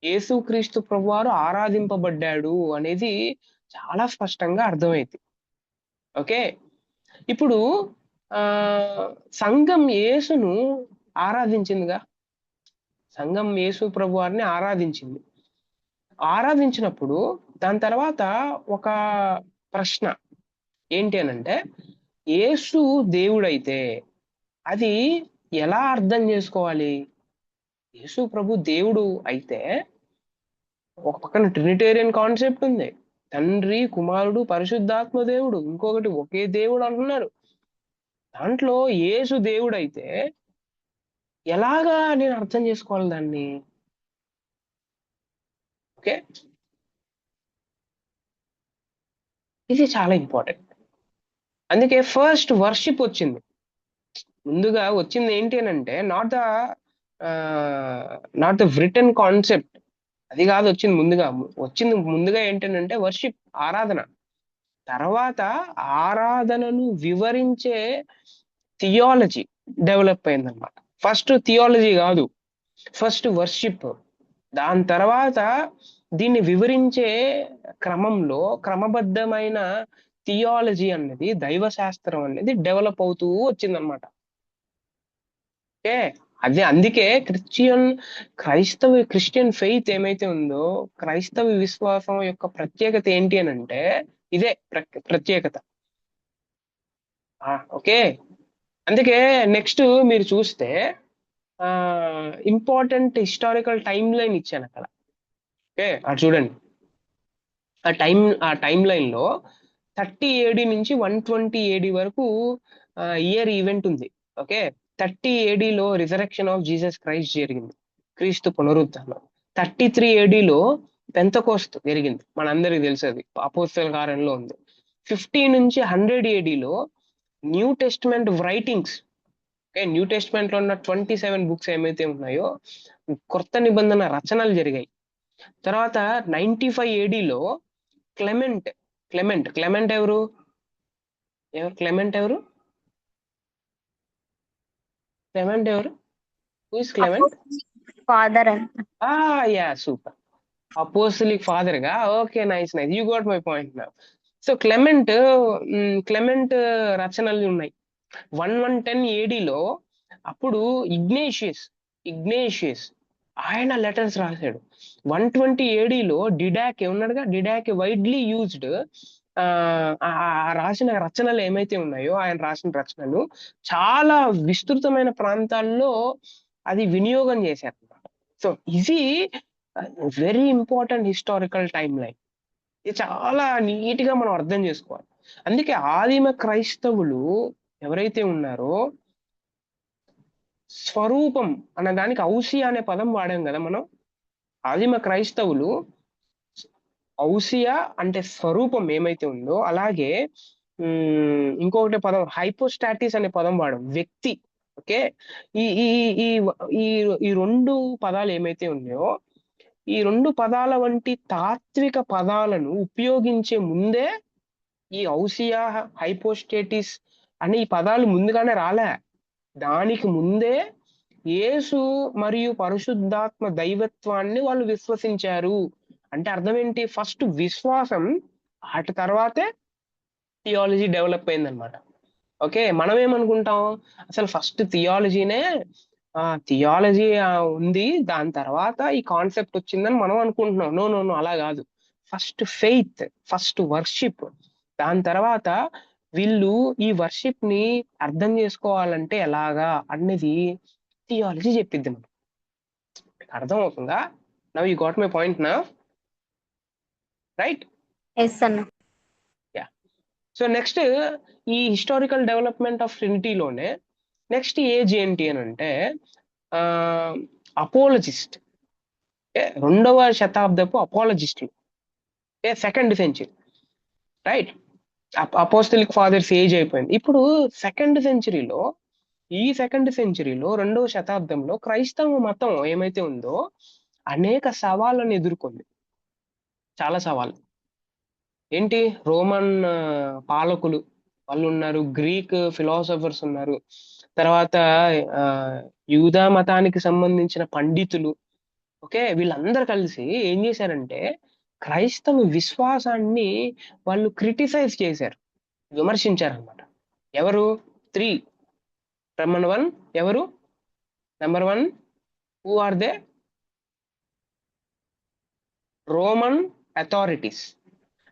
యేసుక్రీస్తు ప్రభువారు ఆరాధింపబడ్డాడు అనేది చాలా స్పష్టంగా అర్థమైంది. ఓకే, ఇప్పుడు సంఘం యేసును ఆరాధించిందిగా, సంఘం యేసు ప్రభువారిని ఆరాధించినప్పుడు దాని తర్వాత ఒక ప్రశ్న ఏంటి అనంటే, యేసు దేవుడైతే అది ఎలా అర్థం చేసుకోవాలి? యేసు ప్రభు దేవుడు అయితే ఒక పక్కన ట్రినిటేరియన్ కాన్సెప్ట్ ఉంది, తండ్రి కుమారుడు పరిశుద్ధాత్మ దేవుడు, ఇంకొకటి ఒకే దేవుడు అంటున్నారు. దాంట్లో యేసు దేవుడైతే ఎలాగా నేను అర్థం చేసుకోవాలి దాన్ని? ఓకే, ఇది చాలా ఇంపార్టెంట్. అందుకే ఫస్ట్ వర్షిప్ వచ్చింది. ముందుగా వచ్చింది ఏంటి అని అంటే, నాట్ ద రిటన్ కాన్సెప్ట్, అది కాదు వచ్చింది ముందుగా ఏంటంటే వర్షిప్, ఆరాధన. తర్వాత ఆరాధనను వివరించే థియాలజీ డెవలప్ అయిందన్నమాట. ఫస్ట్ థియాలజీ కాదు, ఫస్ట్ వర్షిప్. దాని తర్వాత దీన్ని వివరించే క్రమంలో క్రమబద్ధమైన థియాలజీ అనేది, దైవశాస్త్రం అనేది డెవలప్ అవుతూ వచ్చిందనమాట. ఓకే, అందుకే క్రిస్టియన్ ఫెయిత్ ఏమైతే ఉందో, క్రైస్తవ విశ్వాసం యొక్క ప్రత్యేకత ఏంటి అని అంటే ఇదే ప్రత్యేకత. ఓకే, అందుకే నెక్స్ట్ మీరు చూస్తే ఇంపార్టెంట్ హిస్టారికల్ టైమ్ లైన్ ఇచ్చాను అక్కడ. ఓకే, అది చూడండి. ఆ టైం లైన్ లో 30 AD నుంచి 120 AD వరకు ఇయర్ ఈవెంట్ ఉంది. ఓకే, 30 AD లో రిజరెక్షన్ ఆఫ్ జీసస్ క్రైస్ట్ జరిగింది. క్రీస్తు పునరుత్థానం. 33 ADలో పెంతకోస్తు జరిగింది, మనందరికీ తెలుసు, అది అపోస్తల కార్యంలో ఉంది. 50 నుంచి 100 ADలో New Testament writings, New Testament లో ఉన్న 27 బుక్స్ ఏమైతే ఉన్నాయో కొత్త నిబంధన రచనలు జరిగాయి. తర్వాత 95 ADలో క్లెమెంట్ క్లెమెంట్ క్లెమెంట్ ఎవరు క్లెమెంట్ ఎవరు క్లెమెంట్ ఎవరు హూ ఇస్ క్లెమెంట్? ఫాదర్ అని. Yeah, super. అపోస్టలిక్ ఫాదర్ గా, okay, nice nice, you got my point now. So Clement రచనలు ఉన్నాయి. 110 ADలో అప్పుడు ఇగ్నేషియస్ ఆయన లెటర్స్ రాశాడు. 120 ADలో డిడాక్ ఉన్నాడుగా, డిడాక్ వైడ్లీ యూజ్డ్ రాసిన రచనలు ఏమైతే ఉన్నాయో, ఆయన రాసిన రచనలు చాలా విస్తృతమైన ప్రాంతాల్లో అది వినియోగం చేశారు. సో ఇది very important historical time line. ఇది చాలా నీట్ గా మనం అర్థం చేసుకోవాలి. అందుకే ఆదిమ క్రైస్తవులు ఎవరైతే ఉన్నారో, స్వరూపం అన్న దానికి ఔసియా అనే పదం వాడాం కదా మనం. ఆదిమ క్రైస్తవులు ఔసియా అంటే స్వరూపం ఏమైతే ఉందో, అలాగే ఇంకొకటి పదం హైపోస్టాటిస్ అనే పదం వాడాం, వ్యక్తి. ఓకే, ఈ ఈ ఈ ఈ రెండు పదాలు ఏమైతే ఉన్నాయో, ఈ రెండు పదాల వంటి తాత్విక పదాలను ఉపయోగించే ముందే ఈ ఔసియా, హైపోస్టేటిస్ అనే ఈ పదాలు ముందుగానే రాలే. దానికి ముందే యేసు మరియు పరిశుద్ధాత్మ దైవత్వాన్ని వాళ్ళు విశ్వసించారు. అంటే అర్థం ఏంటి? ఫస్ట్ విశ్వాసం, అటు తర్వాతే థియాలజీ డెవలప్ అయిందనమాట. ఓకే, మనం ఏమనుకుంటాం, అసలు ఫస్ట్ థియాలజీనే థియాలజీ ఉంది, దాని తర్వాత ఈ కాన్సెప్ట్ వచ్చిందని మనం అనుకుంటున్నాం. నో నో నో, అలా కాదు. ఫస్ట్ ఫెయిత్, ఫస్ట్ వర్షిప్, దాని తర్వాత వీళ్ళు ఈ వర్షిప్ ని అర్థం చేసుకోవాలంటే ఎలాగా అనేది థియాలజీ చెప్పిద్ది. మనం అర్థం అవుతుందా? Now you got my point నా, రైట్? ఎస్ అన్న. సో నెక్స్ట్ ఈ హిస్టారికల్ డెవలప్మెంట్ ఆఫ్ ట్రినిటీలోనే నెక్స్ట్ ఏజ్ ఏంటి అని అంటే అపోలజిస్ట్. 2వ శతాబ్దపు అపోలజిస్టులు, 2nd century, right? Apostolic fathers age అయిపోయింది. ఇప్పుడు 2nd centuryలో, ఈ 2nd centuryలో 2వ శతాబ్దంలో క్రైస్తవ మతం ఏమైతే ఉందో అనేక సవాళ్ళను ఎదుర్కొంది. చాలా సవాళ్ళు. ఏంటి? రోమన్ పాలకులు వాళ్ళు ఉన్నారు, గ్రీక్ ఫిలాసఫర్స్ ఉన్నారు, తర్వాత యూదా మతానికి సంబంధించిన పండితులు. ఓకే, వీళ్ళందరూ కలిసి ఏం చేశారంటే క్రైస్తవ విశ్వాసాన్ని వాళ్ళు క్రిటిసైజ్ చేశారు, విమర్శించారు అనమాట. ఎవరు? 3 నెంబర్ 1 ఎవరు? Number 1 who are they? Roman authorities.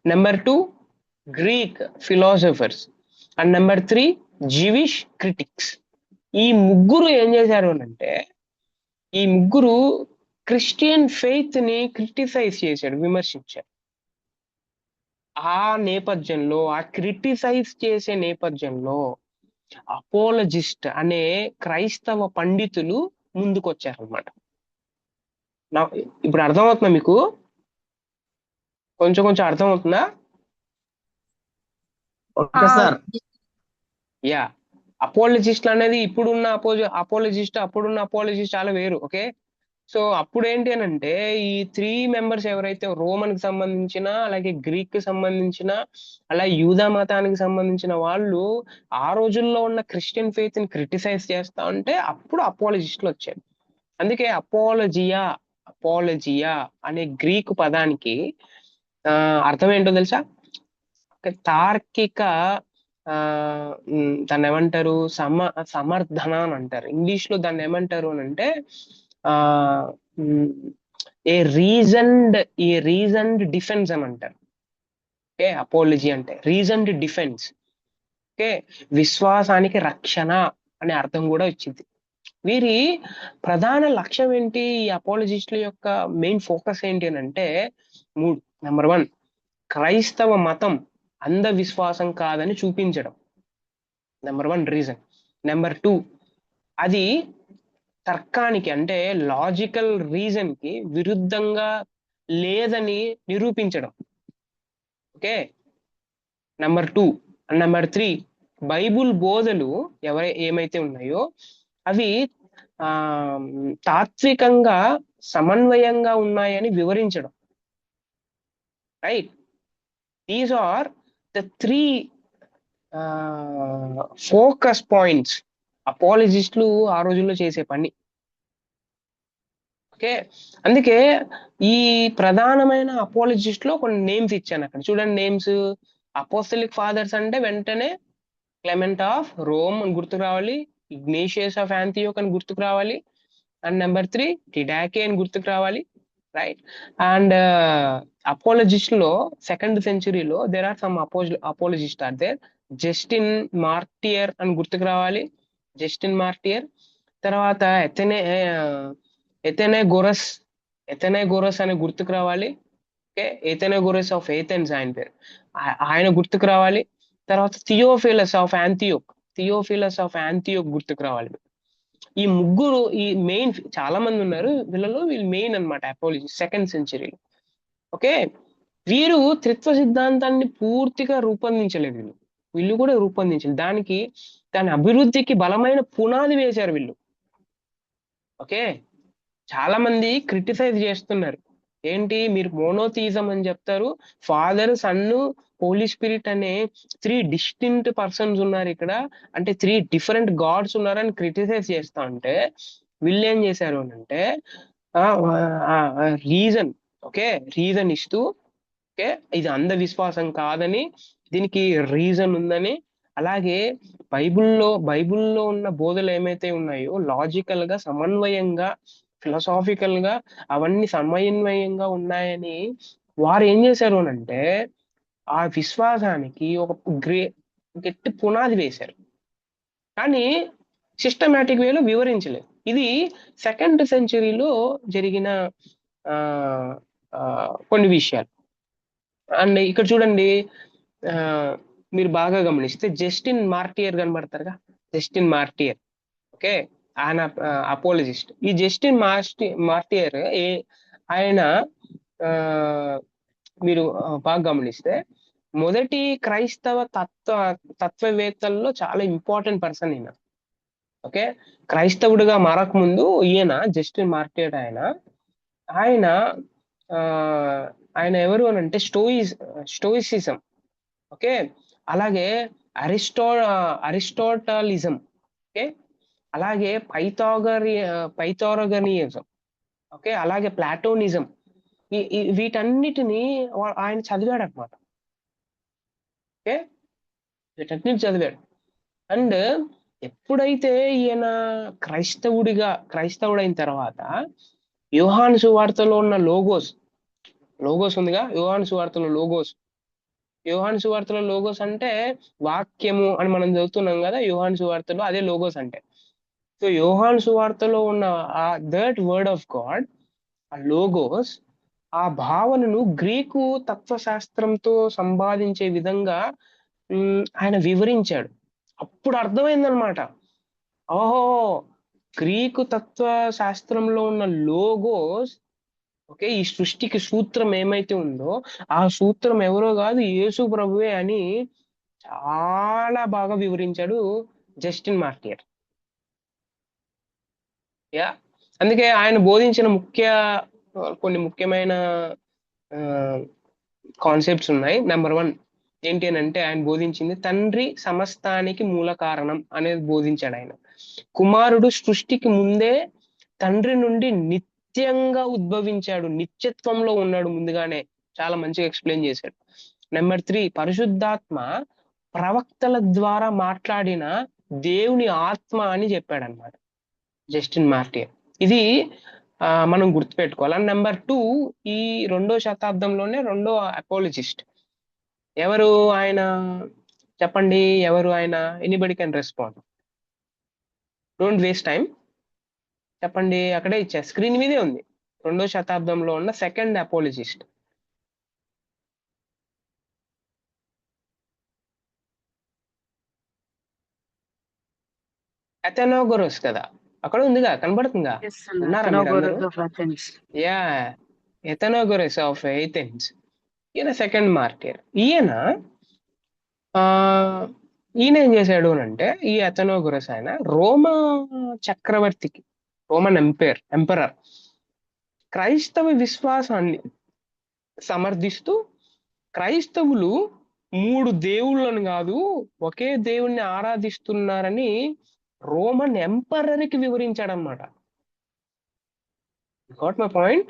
Number 2 Greek philosophers. And number 3 Jewish critics. ఈ ముగ్గురు ఏం చేశారు అంటే, ఈ ముగ్గురు క్రిస్టియన్ ఫెయిత్ ని క్రిటిసైజ్ చేశాడు, విమర్శించారు. ఆ నేపథ్యంలో, ఆ క్రిటిసైజ్ చేసే నేపథ్యంలో అపోలజిస్ట్ అనే క్రైస్తవ పండితులు ముందుకొచ్చారనమాట. ఇప్పుడు అర్థమవుతుందా మీకు? కొంచెం అర్థమవుతుందా? యా, అపోలజిస్ట్ అనేది ఇప్పుడున్న అపోలజిస్ట్, అప్పుడున్న అపోలజిస్ట్ చాలా వేరు. ఓకే, సో అప్పుడు ఏంటి అని అంటే, ఈ 3 members ఎవరైతే రోమన్ కి సంబంధించిన, అలాగే గ్రీక్ కి సంబంధించిన, అలాగే యూదా మతానికి సంబంధించిన వాళ్ళు ఆ రోజుల్లో ఉన్న క్రిస్టియన్ ఫెయిత్ ని క్రిటిసైజ్ చేస్తా ఉంటే అప్పుడు అపోలజిస్టులు వచ్చారు. అందుకే అపోలజియా అనే గ్రీకు పదానికి అర్థం ఏంటో తెలుసా? తార్కిక, దాన్ని ఏమంటారు, సమర్థన అని అంటారు. ఇంగ్లీష్ లో దాన్ని ఏమంటారు అని అంటే ఏ రీజన్డ్ డిఫెన్స్ అని అంటారు. ఓకే, అపోలజీ అంటే రీజన్డ్ డిఫెన్స్. ఓకే, విశ్వాసానికి రక్షణ అనే అర్థం కూడా వచ్చింది. వీరి ప్రధాన లక్ష్యం ఏంటి? ఈ అపోలజిస్టుల యొక్క మెయిన్ ఫోకస్ ఏంటి అని అంటే 3. నెంబర్ 1 క్రైస్తవ మతం అంధవిశ్వాసం కాదని చూపించడం, నెంబర్ 1 రీజన్. నెంబర్ 2 అది తర్కానికి అంటే లాజికల్ రీజన్ కి విరుద్ధంగా లేదని నిరూపించడం. Okay, number 2. నెంబర్ 3, బైబుల్ బోధలు ఏమైతే ఉన్నాయో అవి ఆ తాత్వికంగా సమన్వయంగా ఉన్నాయని వివరించడం. Right, these are the 3 focus points అపాలజిస్టులు ఆ రోజుల్లో చేసే పని. ఓకే, అందుకే ఈ ప్రధానమైన అపాలజిస్ట్ లో కొన్ని నేమ్స్ ఇచ్చాను అక్కడ చూడండి. నేమ్స్ అపోస్తలిక్ ఫాదర్స్ అంటే వెంటనే క్లెమెంట్ ఆఫ్ రోమ్ అని గుర్తుకు రావాలి, ఇగ్నేషియస్ ఆఫ్ యాంతియోక్ అని గుర్తుకు రావాలి, అండ్ నెంబర్ 3 డిడాకే అని గుర్తుకు రావాలి. రైట్, అండ్ అపాలజిస్ట్ లో 2nd centuryలో there are some apologist are there. Justin Martyr అని గుర్తుకు రావాలి, జస్టిన్ మార్టియర్. తర్వాత ఎథెనెగోరస్ అని గుర్తుకు రావాలి. ఓకే, ఎథెనెగోరస్ ఆఫ్ ఏథెన్స్ ఆయన పేరు, ఆయన గుర్తుకు రావాలి. తర్వాత థియోఫిలస్ ఆఫ్ యాంతియోక్ గుర్తుకు రావాలి. ఈ ముగ్గురు ఈ మెయిన్, చాలా మంది ఉన్నారు వీళ్ళు మెయిన్ అన్నమాట అపాలజీ 2nd centuryలో. ఓకే, వీరు త్రిత్వ సిద్ధాంతాన్ని పూర్తిగా రూపొందించలేదు, వీళ్ళు కూడా రూపొందించలేదు, దాని అభివృద్ధికి బలమైన పునాది వేశారు వీళ్ళు. ఓకే, చాలా మంది క్రిటిసైజ్ చేస్తున్నారు, ఏంటి మీరు మోనోథియిజం అని చెప్తారు, ఫాదర్ సన్ హోలీ స్పిరిట్ అనే 3 డిస్టింక్ట్ పర్సన్స్ ఉన్నారు ఇక్కడ, అంటే 3 డిఫరెంట్ గాడ్స్ ఉన్నారని క్రిటిసైజ్ చేస్తా ఉంటే వీళ్ళు ఏం చేశారు అని అంటే రీజన్, ఓకే, రీజన్ ఇస్తూ, ఓకే, ఇది అంధవిశ్వాసం కాదని, దీనికి రీజన్ ఉందని, అలాగే బైబుల్లో ఉన్న బోధలు ఏమైతే ఉన్నాయో లాజికల్ గా సమన్వయంగా ఫిలసాఫికల్ గా అవన్నీ సమన్వయంగా ఉన్నాయని వారు ఏం చేశారు అని అంటే ఆ విశ్వాసానికి ఒక గట్టి పునాది వేశారు, కానీ సిస్టమేటిక్ వేలో వివరించలేదు. ఇది 2nd centuryలో జరిగిన కొన్ని విషయాలు. అండ్ ఇక్కడ చూడండి, మీరు బాగా గమనిస్తే జస్టిన్ మార్టియర్ కనబడతారుగా, జస్టిన్ మార్టియర్. ఓకే, ఆయన అపోలజిస్ట్. ఈ జస్టిన్ మార్టియర్ ఆయన మీరు బాగా గమనిస్తే మొదటి క్రైస్తవ తత్వవేత్తల్లో చాలా ఇంపార్టెంట్ పర్సన్ ఈయన. ఓకే, క్రైస్తవుడిగా మారక ముందు ఈయన జస్టిన్ మార్టియర్ ఆయన ఎవరు అని అంటే స్టోయిసిజం, ఓకే, అలాగే అరిస్టోటలిజం, ఓకే, అలాగే పైథాగోరియనిజం, ఓకే, అలాగే ప్లాటోనిజం, వీటన్నిటిని ఆయన చదివాడు అనమాట. ఓకే, వీటన్నిటి చదివాడు. అండ్ ఎప్పుడైతే ఈయన క్రైస్తవుడైన తర్వాత యోహాను సువార్తలో ఉన్న లోగోస్ ఉందిగా, యోహాను సువార్తలో లోగోస్ అంటే వాక్యము అని మనం చదువుతున్నాం కదా, యోహాను సువార్తలో అదే లోగోస్ అంటే. సో యోహాను సువార్తలో ఉన్న ఆ దట్ వర్డ్ ఆఫ్ గాడ్, ఆ లోగోస్, ఆ భావనను గ్రీకు తత్వశాస్త్రంతో సంపాదించే విధంగా ఆయన వివరించాడు. అప్పుడు అర్థమైందనమాట, ఓహో, గ్రీకు తత్వ శాస్త్రంలో ఉన్న లోగోస్, ఓకే, ఈ సృష్టికి సూత్రం ఏమైతే ఉందో ఆ సూత్రం ఎవరో కాదు యేసు ప్రభువే అని చాలా బాగా వివరించాడు జస్టిన్ మార్టియర్. యా, అందుకే ఆయన బోధించిన కొన్ని ముఖ్యమైన కాన్సెప్ట్స్ ఉన్నాయి. నెంబర్ 1 ఏంటి అని అంటే ఆయన బోధించింది తండ్రి సమస్తానికి మూల కారణం అనేది బోధించాడు ఆయన. కుమారుడు సృష్టికి ముందే తండ్రి నుండి నిత్యంగా ఉద్భవించాడు, నిత్యత్వంలో ఉన్నాడు ముందుగానే, చాలా మంచిగా ఎక్స్ప్లెయిన్ చేశాడు. నెంబర్ 3 పరిశుద్ధాత్మ ప్రవక్తల ద్వారా మాట్లాడిన దేవుని ఆత్మ అని చెప్పాడు అనమాట జస్టిన్ మార్టియర్. ఇది మనం గుర్తుపెట్టుకోవాలి. అండ్ నెంబర్ 2, ఈ 2వ శతాబ్దంలోనే రెండో అపాలజిస్ట్ ఎవరు ఆయన చెప్పండి, ఎవరు ఆయన? Anybody can respond, don't waste time, చెప్పండి. అక్కడే ఇచ్చా, స్క్రీన్ మీదే ఉంది. 2వ శతాబ్దంలో ఉన్న 2nd అపాలజిస్ట్. అథెనోగోరస్ కదా, అక్కడ ఉందిగా, కనబడుతుందా? ఎస్ అన్న ఉన్నారా మీరందరూ? Athenagoras of Athens. Yeah, Athenagoras of Athens. ఈయన సెకండ్ మార్టీర్. ఆ ఈయన ఏం చేశాడు అని అంటే, ఈ అథనోగొరస్ ఆయన రోమా చక్రవర్తికి, రోమన్ ఎంపరర్ క్రైస్తవ విశ్వాసాన్ని సమర్థిస్తూ, క్రైస్తవులు 3 దేవుళ్ళని కాదు ఒకే దేవుణ్ణి ఆరాధిస్తున్నారని రోమన్ ఎంపరర్కి వివరించాడనమాట. Got my point?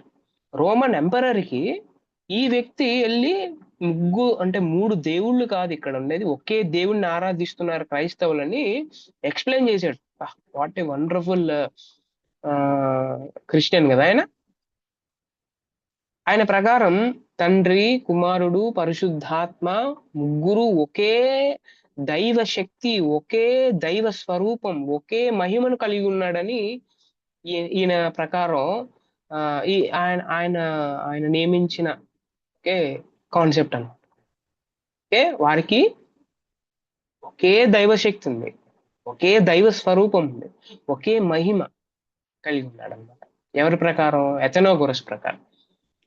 రోమన్ ఎంపరర్కి ఈ వ్యక్తి వెళ్ళి 3 దేవుళ్ళు కాదు ఇక్కడ ఉండేది, ఒకే దేవుణ్ణి ఆరాధిస్తున్నారు క్రైస్తవులని ఎక్స్ప్లెయిన్ చేశాడు. వాట్ ఏ వండర్ఫుల్ క్రిస్టియన్ కదా ఆయన. ఆయన ప్రకారం తండ్రి, కుమారుడు, పరిశుద్ధాత్మ ముగ్గురు ఒకే దైవ శక్తి, ఒకే దైవ స్వరూపం, ఒకే మహిమను కలిగి ఉన్నాడని ఈయన ప్రకారం ఈ ఆయన ఆయన ఆయన నియమించిన ఓకే కాన్సెప్ట్ అన్నమాట. ఓకే, వారికి ఒకే దైవ శక్తి ఉంది, ఒకే దైవ స్వరూపం ఉంది, ఒకే మహిమ కలిగి ఉన్నాడు అనమాట. ఎవరి ప్రకారం? ఎథనోగొరస్ ప్రకారం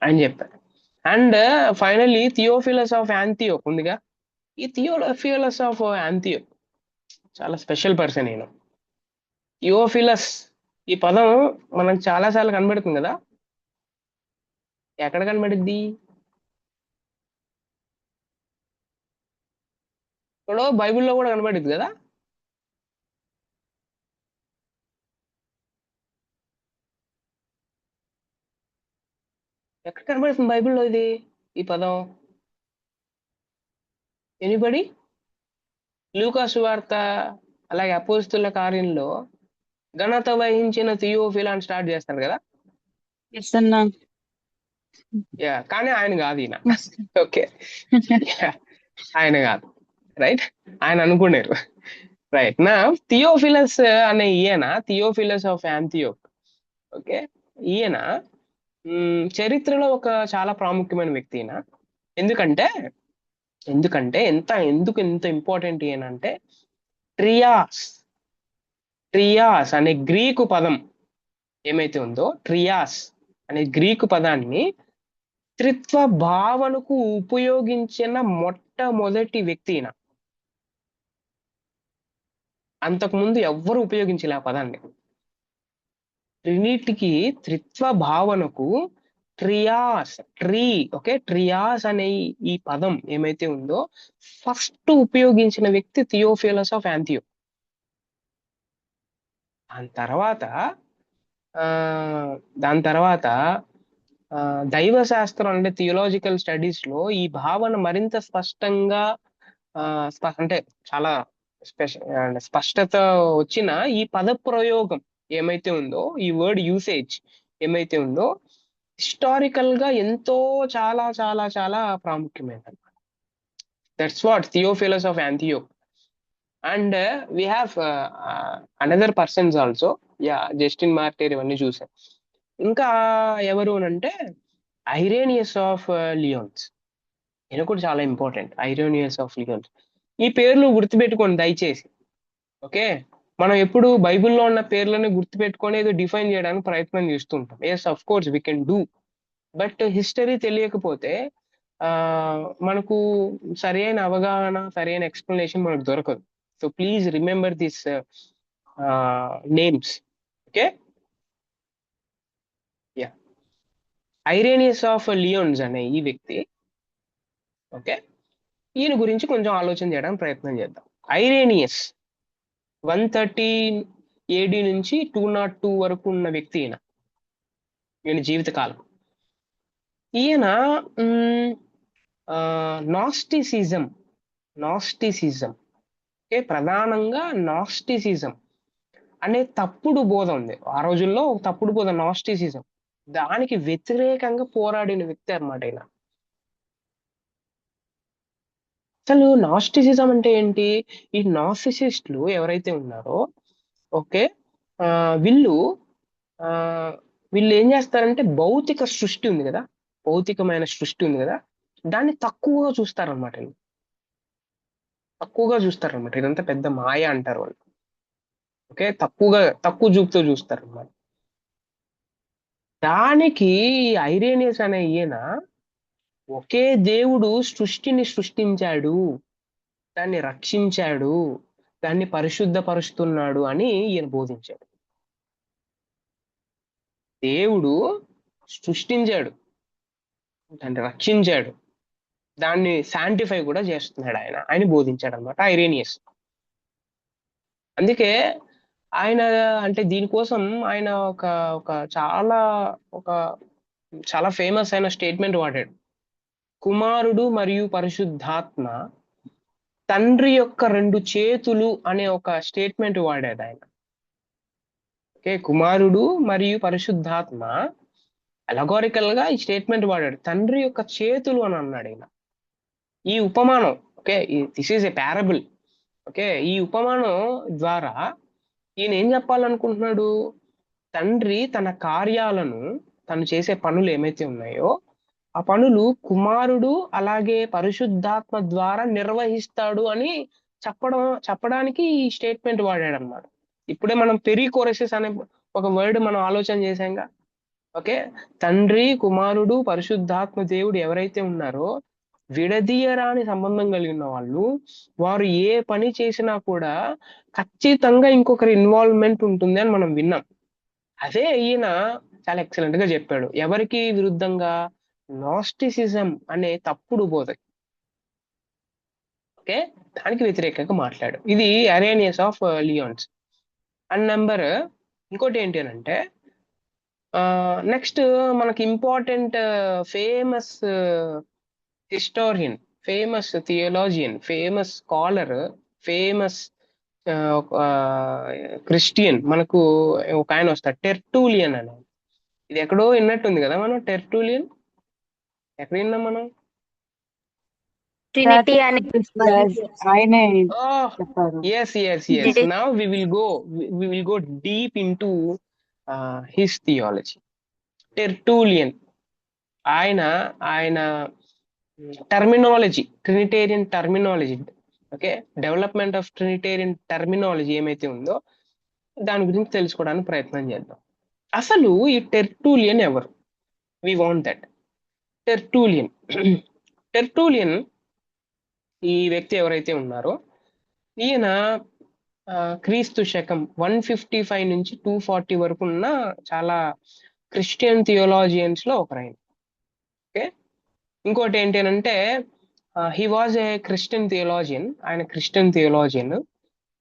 అని చెప్పారు. అండ్ ఫైనల్లీ థియోఫిలస్ ఆఫ్ యాంతియోక్ ఉందిగా, ఈ థియోఫిలస్ ఆఫ్ యాంతియోక్ చాలా స్పెషల్ పర్సన్. ఈయన థియోఫిలస్ ఈ పదం మనకు చాలా సార్లు కనబడుతుంది కదా. ఎక్కడ కనబడుద్ది? ఇప్పుడు బైబిల్లో కూడా కనబడుద్ది కదా. ఎక్కడ కనబడుతుంది బైబిల్లో ఇది, ఈ పదం? ఎనీబడి? లూకా సువార్త, అలాగే అపోస్తుల కార్యంలో ఘనత వహించిన థియోఫిలా అని స్టార్ట్ చేస్తారు కదా. ఎస్ అన్న. యా, కానీ ఆయన కాదు ఈయన. ఓకే, ఆయన కాదు, రైట్? ఆయన అనుకున్నారు, రైట్ నా. థియోఫిలస్ అనే ఈయన థియోఫిలస్ ఆఫ్ యాంతియోక్. ఓకే, ఈయన చరిత్రలో ఒక చాలా ప్రాముఖ్యమైన వ్యక్తి ఈయన. ఎందుకంటే ఎందుకు ఎంత ఇంపార్టెంట్ ఈయన అంటే, ట్రియాస్ అనే గ్రీకు పదం ఏమైతే ఉందో, ట్రియాస్ అనే గ్రీకు పదాన్ని త్రిత్వ భావనకు ఉపయోగించిన మొట్టమొదటి వ్యక్తి ఈయన. అంతకుముందు ఎవ్వరు ఉపయోగించలే ఆ పదాన్ని. ట్రినిటీకి, త్రిత్వ భావనకు ట్రియాస్ అనే ఈ పదం ఏమైతే ఉందో ఫస్ట్ ఉపయోగించిన వ్యక్తి థియోఫిలస్ ఆఫ్ యాంతియోక్. దాని తర్వాత దైవ శాస్త్రం అంటే థియోలాజికల్ స్టడీస్ లో ఈ భావన మరింత స్పష్టంగా అంటే చాలా స్పష్టత వచ్చిన ఈ పద ప్రయోగం ఏమైతే ఉందో, ఈ వర్డ్ యూసేజ్ ఏమైతే ఉందో, హిస్టారికల్ గా ఎంతో చాలా చాలా చాలా ప్రాముఖ్యమైనది. That's what Theophilus of Antioch. And we have another persons also. Yeah, Justin Martyr ఇవన్నీ చూసాం. ఇంకా ఎవరు అంటే ఐరేనియస్ ఆఫ్ లియోన్స్. ఈయన కూడా చాలా ఇంపార్టెంట్, ఐరేనియస్ ఆఫ్ లియోన్స్. ఈ పేర్లు గుర్తుపెట్టుకోండి దయచేసి. ఓకే, మనం ఎప్పుడు బైబిల్లో ఉన్న పేర్లను గుర్తుపెట్టుకొని ఏదో డిఫైన్ చేయడానికి ప్రయత్నం చేస్తుంటాం. Yes, of course we can do. But history తెలియకపోతే మనకు సరైన అవగాహన, సరైన ఎక్స్ప్లెనేషన్ మనకు దొరకదు. So please remember this names. Okay, yeah, Irenaeus of Lyons అనే ఈ వ్యక్తి. ఓకే, ఈయన గురించి కొంచెం ఆలోచన చేయడానికి ప్రయత్నం చేద్దాం. ఐరేనియస్ 130 AD నుంచి 202 వరకు ఉన్న వ్యక్తి ఈయన జీవితకాలం. ఈయన నాస్టిసిజం ఓకే, ప్రధానంగా నాస్టిసిజం అనే తప్పుడు బోధ ఉంది ఆ రోజుల్లో. తప్పుడు బోధ నాస్టిసిజం, దానికి వ్యతిరేకంగా పోరాడిన వ్యక్తి అన్నమాట ఈయన. అసలు నాస్టిసిజం అంటే ఏంటి? ఈ నాస్టిసిస్టులు ఎవరైతే ఉన్నారో, ఓకే, వీళ్ళు ఏం చేస్తారంటే భౌతిక సృష్టి ఉంది కదా, భౌతికమైన సృష్టి ఉంది కదా, దాన్ని తక్కువగా చూస్తారనమాట. ఇదంతా పెద్ద మాయ అంటారు వాళ్ళు. ఓకే, తక్కువ చూపుతో చూస్తారు అన్నమాట. దానికి ఐరేనియస్ అనే ఈయన ఒకే దేవుడు సృష్టిని సృష్టించాడు, దాన్ని రక్షించాడు, దాన్ని పరిశుద్ధపరుస్తున్నాడు అని ఈయన బోధించాడు. దేవుడు సృష్టించాడు, దాన్ని రక్షించాడు, దాన్ని శాంటిఫై కూడా చేస్తున్నాడు ఆయన బోధించాడు అనమాట ఐరేనియస్. అందుకే ఆయన అంటే దీనికోసం ఆయన ఒక ఒక చాలా ఒక చాలా ఫేమస్ అయిన స్టేట్మెంట్ వాడాడు. కుమారుడు మరియు పరిశుద్ధాత్మ తండ్రి యొక్క 2 చేతులు అనే ఒక స్టేట్మెంట్ వాడాడు ఆయన. ఓకే, కుమారుడు మరియు పరిశుద్ధాత్మ అలగోరికల్ గా ఈ స్టేట్మెంట్ వాడాడు, తండ్రి యొక్క చేతులు అని అన్నాడు ఆయన. ఈ ఉపమానం, okay, this is a parable. Okay, ఈ ఉపమానం ద్వారా ఈయన ఏం చెప్పాలనుకుంటున్నాడు? తండ్రి తన కార్యాలను, తను చేసే పనులు ఏమైతే ఉన్నాయో ఆ పనులు కుమారుడు అలాగే పరిశుద్ధాత్మ ద్వారా నిర్వహిస్తాడు అని చెప్పడానికి ఈ స్టేట్మెంట్ వాడాడు అనమాట. ఇప్పుడే మనం పెరికోరసిస్ అనే ఒక వర్డ్ మనం ఆలోచన చేశాంగా. ఓకే, తండ్రి, కుమారుడు, పరిశుద్ధాత్మ దేవుడు ఎవరైతే ఉన్నారో విడదీయరాని సంబంధం కలిగిన వాళ్ళు, వారు ఏ పని చేసినా కూడా ఖచ్చితంగా ఇంకొకరి ఇన్వాల్వ్మెంట్ ఉంటుంది అని మనం విన్నాం. అదే ఈయన చాలా ఎక్సలెంట్ గా చెప్పాడు. ఎవరికి విరుద్ధంగా? నాస్టిసిజం అనే తప్పుడు బోధ. ఓకే, దానికి వ్యతిరేకంగా మాట్లాడు. ఇది అరేనియస్ ఆఫ్ లియోన్స్. అండ్ ఇంకోటి ఏంటి అని అంటే, నెక్స్ట్ మనకి important famous historian, famous theologian, famous scholar, famous Christian మనకు ఒక ఆయన వస్తాడు, టెర్టూలియన్ అని. ఇది ఎక్కడో విన్నట్టుంది కదా మనం, టెర్టూలియన్ ఎక్కడ విన్నాం మనం? ట్రినిటీ అని ఆయనే Oh, చెప్పారు. yes. Now we will go deep into his theology. Tertullian, ఆయన terminology, Trinitarian terminology, okay, development of Trinitarian terminology ఏమైతే ఉందో దాని గురించి తెలుసుకోవడానికి ప్రయత్నం చేద్దాం. అసలు ఈ టెర్టూలియన్ ఎవరు? We want that. టెర్టూలియన్ ఈ వ్యక్తి ఎవరైతే ఉన్నారో ఈయన క్రీస్తు శకం 155 నుంచి 240 వరకు ఉన్న చాలా క్రిస్టియన్ థియోలాజియన్స్ లో ఒకరైన. ఓకే, ఇంకోటి ఏంటి అంటే he was a Christian theologian. ఆయన క్రిస్టియన్ థియోలాజియన్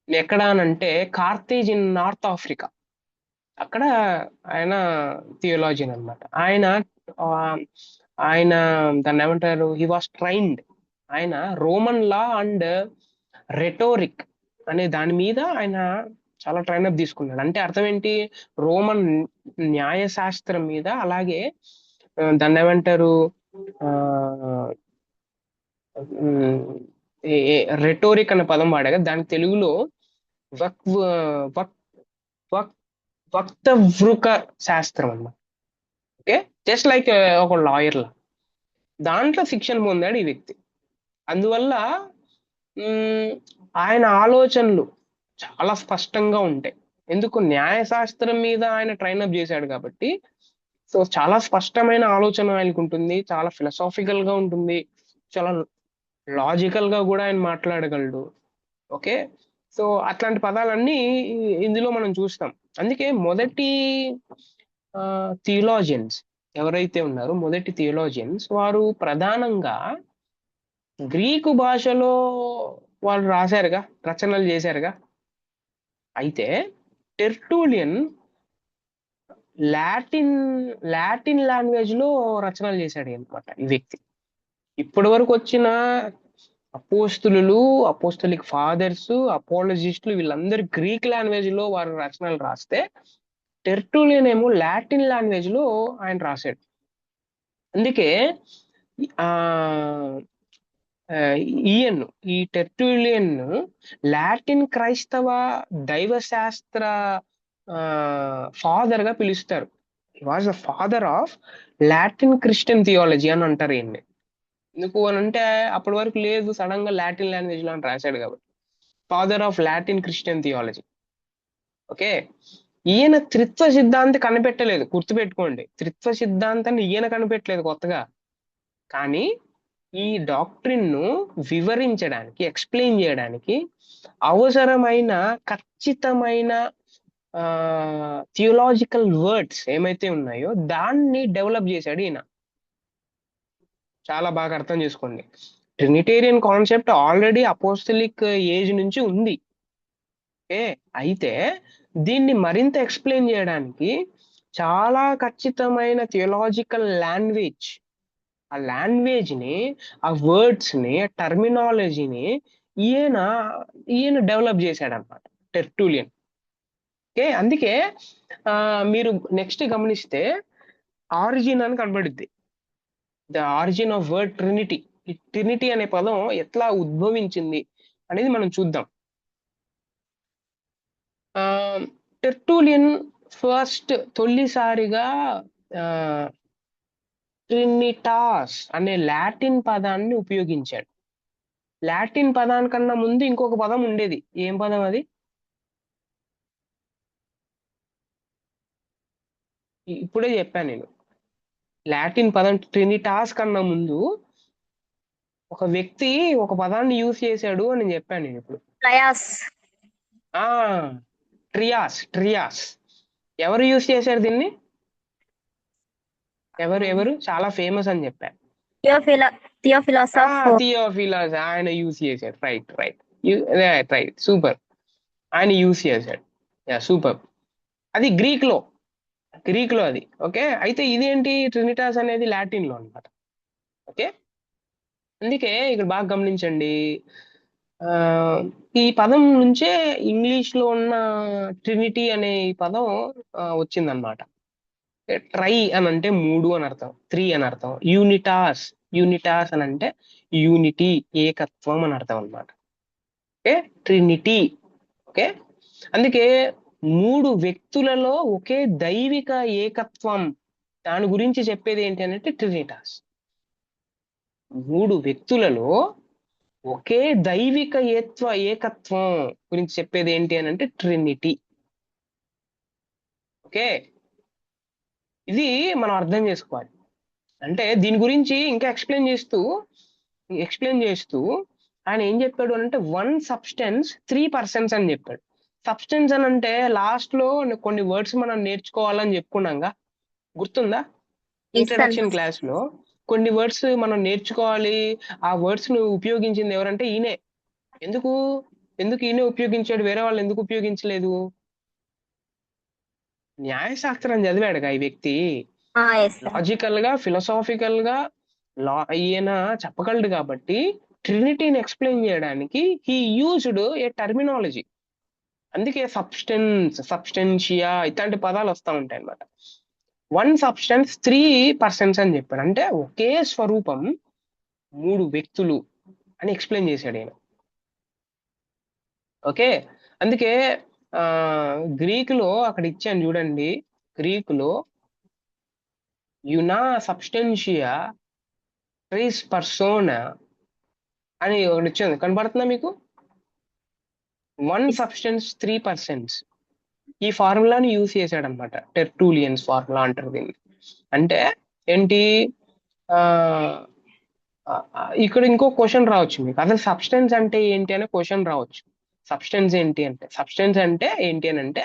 ఎక్కడ అనంటే కార్తేజ్ ఇన్ నార్త్ ఆఫ్రికా, అక్కడ ఆయన థియోలాజియన్ అనమాట. ఆయన దాన్ని ఏమంటారు, హీ వాజ్ ట్రైన్డ్. ఆయన రోమన్ లా అండ్ రెటోరిక్ అనే దాని మీద ఆయన చాలా ట్రైనప్ తీసుకున్నాడు. అంటే అర్థం ఏంటి? రోమన్ న్యాయశాస్త్రం మీద, అలాగే దాన్ని ఏమంటారు, రెటోరిక్ అనే పదం వాడాగా దానికి తెలుగులో వక్తవృక శాస్త్రం అన్నమాట. ఓకే, జస్ట్ లైక్ ఒక లాయర్ లా దాంట్లో శిక్షణ పొందాడు ఈ వ్యక్తి. అందువల్ల ఆయన ఆలోచనలు చాలా స్పష్టంగా ఉంటాయి. ఎందుకు? న్యాయశాస్త్రం మీద ఆయన ట్రైనప్ చేశాడు కాబట్టి. సో చాలా స్పష్టమైన ఆలోచన ఆయనకు ఉంటుంది, చాలా ఫిలసాఫికల్ గా ఉంటుంది, చాలా లాజికల్ గా కూడా ఆయన మాట్లాడగలడు. ఓకే, సో అట్లాంటి పదాలన్నీ ఇందులో మనం చూస్తాం. అందుకే మొదటి థియోలాజియన్స్ ఎవరైతే ఉన్నారో, మొదటి థియోలాజియన్స్ వారు ప్రధానంగా గ్రీకు భాషలో వాళ్ళు రాశారుగా, రచనలు చేశారుగా. అయితే టెర్టూలియన్ లాటిన్ లాంగ్వేజ్ లో రచనలు చేశాడు అనమాట ఈ వ్యక్తి. ఇప్పటి వరకు వచ్చిన అపోస్తలిక్ ఫాదర్స్, అపోలజిస్టులు వీళ్ళందరూ గ్రీక్ లాంగ్వేజ్ లో వారు రచనలు రాస్తే, టెర్టూలియన్ ఏమో లాటిన్ లాంగ్వేజ్ లో ఆయన రాశాడు. అందుకే ఈ టెర్టూలియన్ లాటిన్ క్రైస్తవ దైవశాస్త్ర ఫాదర్ గా పిలుస్తారు. హి was the father of Latin Christian theology అని అంటారు ఈయన్ని. ఎందుకు అని అంటే అప్పటి వరకు లేదు, సడన్ గా లాటిన్ లాంగ్వేజ్ లో అని రాశాడు కాబట్టి. Father of Latin Christian theology. Okay, ఈయన త్రిత్వ సిద్ధాంతి కనిపెట్టలేదు, గుర్తుపెట్టుకోండి. త్రిత్వ సిద్ధాంతాన్ని ఈయన కనిపెట్టలేదు కొత్తగా. కానీ ఈ డాక్ట్రిన్ ను వివరించడానికి, ఎక్స్ప్లెయిన్ చేయడానికి అవసరమైన ఖచ్చితమైన థియోలాజికల్ వర్డ్స్ ఏమైతే ఉన్నాయో దాన్ని డెవలప్ చేశాడు ఈయన. చాలా బాగా అర్థం చేసుకోండి. Trinitarian concept already apostolic age నుంచి ఉంది. ఓకే, అయితే దీన్ని మరింత ఎక్స్ప్లెయిన్ చేయడానికి చాలా ఖచ్చితమైన థియోలాజికల్ లాంగ్వేజ్, ఆ లాంగ్వేజ్ ని, ఆ వర్డ్స్ ని, ఆ టర్మినాలజీని ఈయన డెవలప్ చేశాడు అనమాట, టెర్టూలియన్. ఓకే, అందుకే మీరు నెక్స్ట్ గమనిస్తే ఆరిజిన్ అని కనబడుద్ది. The origin of word Trinity. ఈ ట్రినిటీ అనే పదం ఎట్లా ఉద్భవించింది అనేది మనం చూద్దాం. టెర్టూలియన్ ఫస్ట్ తొలిసారిగా ట్రినిటాస్ అనే లాటిన్ పదాన్ని ఉపయోగించాడు. లాటిన్ పదానికన్నా ముందు ఇంకొక పదం ఉండేది. ఏం పదం అది? ఇప్పుడే చెప్పాను నేను. లాటిన్ పదం ట్రినిటాస్ కన్నా ముందు ఒక వ్యక్తి ఒక పదాన్ని యూజ్ చేశాడు అని నేను చెప్పాను నేను ఇప్పుడు. ట్రయాస్. ట్రియాస్. ఎవరు యూజ్ చేశారు దీన్ని? ఎవరు చాలా ఫేమస్ అని చెప్పారు. థియోఫిలాస్ ఆఫ్ థియోఫిలాస్, ఆయన యూజ్ చేశాడు. Right, super. ఆయన యూజ్ చేశాడు. సూపర్. అది గ్రీక్ లో అది. ఓకే, అయితే ఇదేంటి ట్రినిటాస్ అనేది లాటిన్ లో అన్నమాట. ఓకే, అందుకే ఇక్కడ బాగా గమనించండి. ఈ పదం నుంచే ఇంగ్లీష్ లో ఉన్న ట్రినిటీ అనే ఈ పదం వచ్చిందనమాట. ట్రై అని అంటే మూడు అని అర్థం, 3 అని అర్థం. యూనిటాస్ అని అంటే యూనిటీ, ఏకత్వం అని అర్థం అనమాట. Okay, Trinity. ఓకే, అందుకే 3 వ్యక్తులలో ఒకే దైవిక ఏకత్వం, దాని గురించి చెప్పేది ఏంటి అంటే ట్రినిటాస్. 3 వ్యక్తులలో ఒకే దైవిక ఏకత్వం గురించి చెప్పేది ఏంటి అని అంటే ట్రినిటీ. ఓకే, ఇది మనం అర్థం చేసుకోవాలి. అంటే దీని గురించి ఇంకా ఎక్స్ప్లెయిన్ చేస్తూ ఆయన ఏం చెప్పాడు అంటే 1 సబ్స్టెన్స్ 3 పర్సన్స్ అని చెప్పాడు. సబ్స్టెన్స్ అని అంటే లాస్ట్ లో కొన్ని వర్డ్స్ మనం నేర్చుకోవాలని చెప్పుకున్నాగా, గుర్తుందా? ఇంట్రడక్షన్ క్లాస్ లో కొన్ని వర్డ్స్ మనం నేర్చుకోవాలి. ఆ వర్డ్స్ ను ఉపయోగించింది ఎవరంటే ఈయనే. ఎందుకు ఈయనే ఉపయోగించాడు, వేరే వాళ్ళు ఎందుకు ఉపయోగించలేదు? న్యాయశాస్త్రం చదివాడుగా ఈ వ్యక్తి. లాజికల్ గా, ఫిలసాఫికల్ గా ఈయన చెప్పగలడు కాబట్టి ట్రినిటీని ఎక్స్ప్లెయిన్ చేయడానికి హీ యూజ్డ్ ఏ టర్మినాలజీ. అందుకే సబ్స్టెన్షియా ఇట్లాంటి పదాలు వస్తూ ఉంటాయి అన్నమాట. 1 సబ్స్టెన్స్ 3 పర్సన్స్ అని చెప్పాడు. అంటే ఒకే స్వరూపం 3 వ్యక్తులు అని ఎక్స్ప్లెయిన్ చేశాడు ఆయన. ఓకే, అందుకే గ్రీక్ లో అక్కడ ఇచ్చాను చూడండి. గ్రీక్ లో యునా సబ్స్టెన్షియా ట్రిస్ పర్సోనా అని ఒకటి ఇచ్చింది, కనబడుతుందా మీకు? 1 సబ్స్టెన్స్ 3 పర్సన్స్. ఈ ఫార్ములాని యూజ్ చేశాడు అనమాట, టెర్టూలియన్స్ ఫార్ములా అంటారు దీన్ని. అంటే ఏంటి, ఇక్కడ ఇంకో క్వశ్చన్ రావచ్చు మీకు, అసలు సబ్స్టెన్స్ అంటే ఏంటి అనే క్వశ్చన్ రావచ్చు. సబ్స్టెన్స్ ఏంటి అని అంటే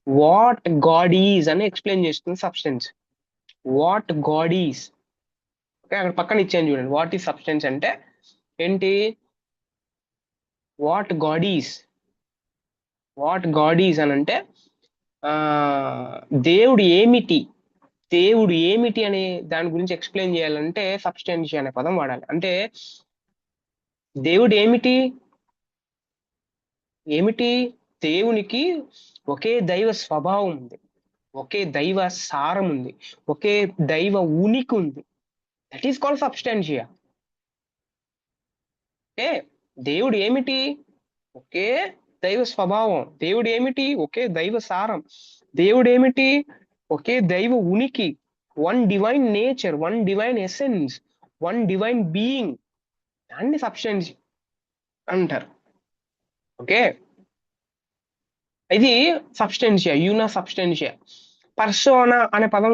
వాట్ గాడ్ ఈజ్ అని ఎక్స్ప్లెయిన్ చేస్తుంది substance. What God is. Okay, అక్కడ పక్కన ఇచ్చాను చూడండి. వాట్ ఈజ్ సబ్స్టెన్స్ అంటే ఏంటి? వాట్ గాడ్ ఈజ్ అని అంటే దేవుడు ఏమిటి అనే దాని గురించి ఎక్స్ప్లెయిన్ చేయాలంటే సబ్స్టెన్షియా అనే పదం వాడాలి. అంటే దేవుడు ఏమిటి? దేవునికి ఒకే దైవ స్వభావం ఉంది, ఒకే దైవ సారం ఉంది, ఒకే దైవ ఉనికి ఉంది. That is called substantia. Okay, దేవుడు ఏమిటి? ఒకే దైవ స్వభావం. దేవుడు ఏమిటి? ఒకే దైవ సారం. దేవుడు ఏమిటి? ఒకే దైవ ఉనికి. 1 divine nature, 1 divine essence, 1 divine being. దాన్ని సబ్స్టెన్స్ అంటారు. ఓకే, ఇది సబ్స్టెన్షియా, యూనా సబ్స్టెన్షియా. పర్సోనా అనే పదం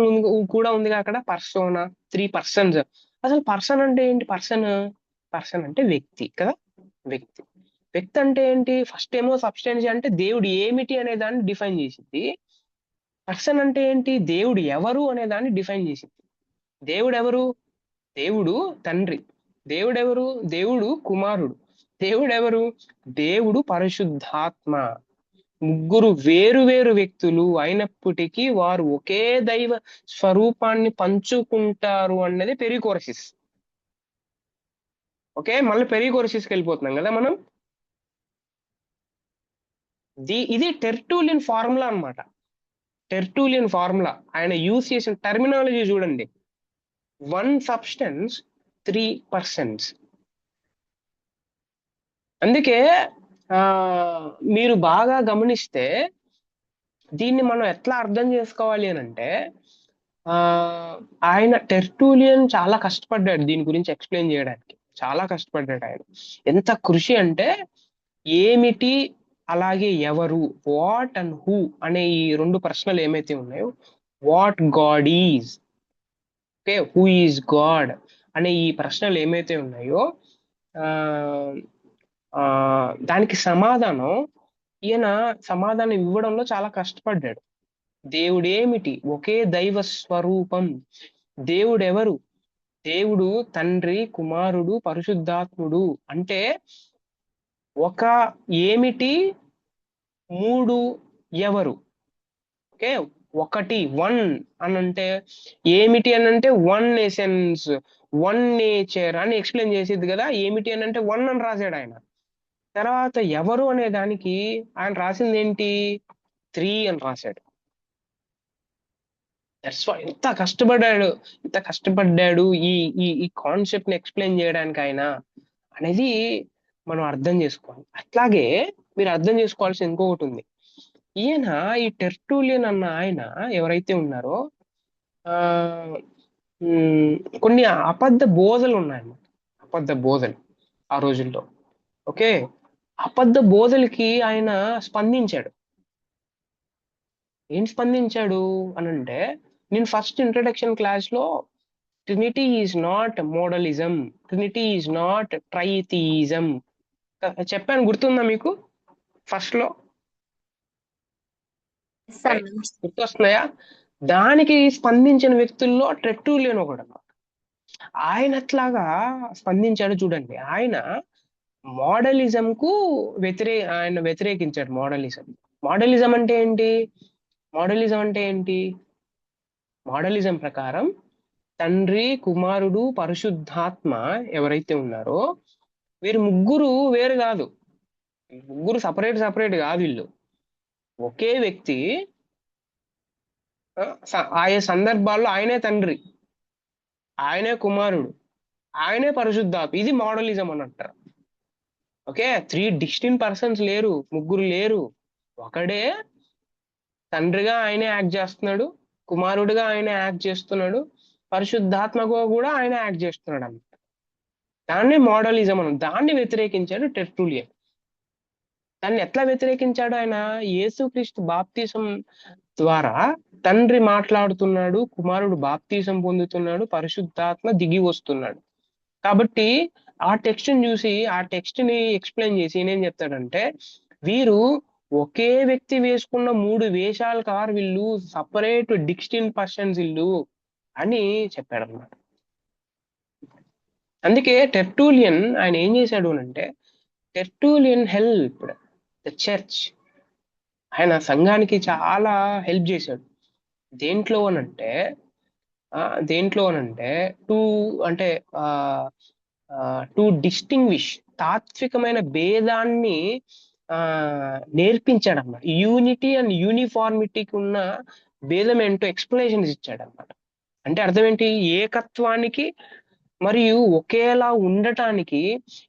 కూడా ఉంది అక్కడ. Persona, 3 persons. అసలు పర్సన్ అంటే ఏంటి? పర్సన్ అంటే వ్యక్తి కదా, వ్యక్తి. వ్యక్తి అంటే ఏంటి? ఫస్ట్ ఏమో సబ్స్టెన్షియా అంటే దేవుడు ఏమిటి అనే దాన్ని డిఫైన్ చేసింది. పర్సన్ అంటే ఏంటి? దేవుడు ఎవరు అనే దాన్ని డిఫైన్ చేసింది. దేవుడు ఎవరు? దేవుడు తండ్రి. దేవుడు ఎవరు? దేవుడు కుమారుడు. దేవుడు ఎవరు? దేవుడు పరిశుద్ధాత్మ. ముగ్గురు వేరు వేరు వ్యక్తులు అయినప్పటికీ వారు ఒకే దైవ స్వరూపాన్ని పంచుకుంటారు అన్నది పెరికోరసిస్. ఓకే, మళ్ళీ పెరికోరసిస్కి వెళ్ళిపోతున్నాం కదా మనం. ఇది టెర్టూలియన్ ఫార్ములా అన్నమాట. టెర్టూలియన్ ఫార్ములా. ఆయన యూజ్ చేసిన టర్మినాలజీ చూడండి. 1 సబ్స్టెన్స్ 3 పర్సన్స్. అందుకే మీరు బాగా గమనిస్తే దీన్ని మనం ఎట్లా అర్థం చేసుకోవాలి అని అంటే, ఆయన టెర్టూలియన్ చాలా కష్టపడ్డాడు దీని గురించి ఎక్స్ప్లెయిన్ చేయడానికి. చాలా కష్టపడ్డాడు ఆయన. ఎంత కృషి అంటే, ఏమిటి అలాగే ఎవరు, వాట్ అండ్ హూ అనే ఈ 2 ప్రశ్నలు ఏమైతే ఉన్నాయో, what God is, okay, who is God అనే ఈ ప్రశ్నలు ఏమైతే ఉన్నాయో దానికి సమాధానం ఈయన సమాధానం ఇవ్వడంలో చాలా కష్టపడ్డాడు. దేవుడేమిటి? ఒకే దైవ స్వరూపం. దేవుడు ఎవరు? దేవుడు తండ్రి, కుమారుడు, పరిశుద్ధాత్ముడు. అంటే ఒక ఏమిటి, 3 ఎవరు. ఓకే, ఒకటి 1 అని అంటే ఏమిటి అని అంటే 1 ఎసెన్స్, 1 నేచర్ అని ఎక్స్ప్లెయిన్ చేసేది కదా. ఏమిటి అని అంటే 1 అని రాశాడు ఆయన. తర్వాత ఎవరు అనే దానికి ఆయన రాసింది ఏంటి? 3 అని రాశాడు. ఎంత కష్టపడ్డాడు ఈ ఈ ఈ కాన్సెప్ట్ ని ఎక్స్ప్లెయిన్ చేయడానికి ఆయన అనేది మనం అర్థం చేసుకోవాలి. అట్లాగే మీరు అర్థం చేసుకోవాల్సిన ఇంకొకటి ఉంది. ఈయన ఈ టెర్టూలియన్ అన్న ఆయన ఎవరైతే ఉన్నారో కొన్ని అబద్ధ బోధలు ఉన్నాయన్నమాట. అబద్ధ బోధలు ఆ రోజుల్లో. ఓకే, అబద్ధ బోధలకి ఆయన స్పందించాడు. ఏం స్పందించాడు అనంటే, నేను ఫస్ట్ ఇంట్రడక్షన్ క్లాస్ లో Trinity is not modalism, Trinity is not tritheism చెప్పాను, గుర్తుందా మీకు? ఫస్ట్ లో గుర్తొస్తున్నాయా? దానికి స్పందించిన వ్యక్తుల్లో టెర్టూలియన్ ఒకడు అన్నమాట. ఆయన ఎట్లాగా స్పందించాడు చూడండి. ఆయన మోడలిజం కు ఆయన వ్యతిరేకించాడు మోడలిజం. మోడలిజం అంటే ఏంటి? మోడలిజం అంటే ఏంటి? మోడలిజం ప్రకారం తండ్రి, కుమారుడు, పరిశుద్ధాత్మ ఎవరైతే ఉన్నారో వీరు ముగ్గురు వేరు కాదు. ముగ్గురు సపరేట్ కాదు. వీళ్ళు ఒకే వ్యక్తి. ఆయా సందర్భాల్లో ఆయనే తండ్రి, ఆయనే కుమారుడు, ఆయనే పరిశుద్ధాత్మ. ఇది మోడలిజం అని అంటారు. ఓకే, 3 డిస్టింక్ట్ పర్సన్స్ లేరు, ముగ్గురు లేరు. ఒకడే తండ్రిగా ఆయనే యాక్ట్ చేస్తున్నాడు, కుమారుడిగా ఆయనే యాక్ట్ చేస్తున్నాడు, పరిశుద్ధాత్మగా కూడా ఆయన యాక్ట్ చేస్తున్నాడు అన్నమాట. దాన్ని మోడలిజం అని. దాన్ని వ్యతిరేకించాడు టెర్టూలియన్. దాన్ని ఎట్లా వ్యతిరేకించాడు ఆయన? యేసుక్రీస్తు బాప్తిసం ద్వారా తండ్రి మాట్లాడుతున్నాడు, కుమారుడు బాప్తిసం పొందుతున్నాడు, పరిశుద్ధాత్మ దిగి వస్తున్నాడు. కాబట్టి ఆ టెక్స్ట్ ని చూసి, ఆ టెక్స్ట్ ని ఎక్స్ప్లెయిన్ చేసి నేనేం చెప్తాడంటే, వీరు ఒకే వ్యక్తి వేసుకున్న 3 వేషాలు కారు, వీళ్ళు సపరేట్ డిస్టింక్ట్ పర్సన్స్ వీళ్ళు అని చెప్పాడు అన్నమాట. అందుకే టెర్టూలియన్ ఆయన ఏం చేశాడు అంటే, టెర్టూలియన్ హెల్ప్డ్ ద చర్చ్. ఆయన సంఘానికి చాలా హెల్ప్ చేశాడు. దేంట్లో అనంటే టు డిస్టింగ్విష్, తాత్వికమైన భేదాన్ని నేర్పించాడు అన్నమాట. యూనిటీ అండ్ యూనిఫార్మిటీకి ఉన్న భేదం ఏంటో ఎక్స్ప్లెనేషన్స్ ఇచ్చాడు అన్నమాట. అంటే అర్థం ఏంటి? ఏకత్వానికి మరియు ఒకేలా ఉండటానికి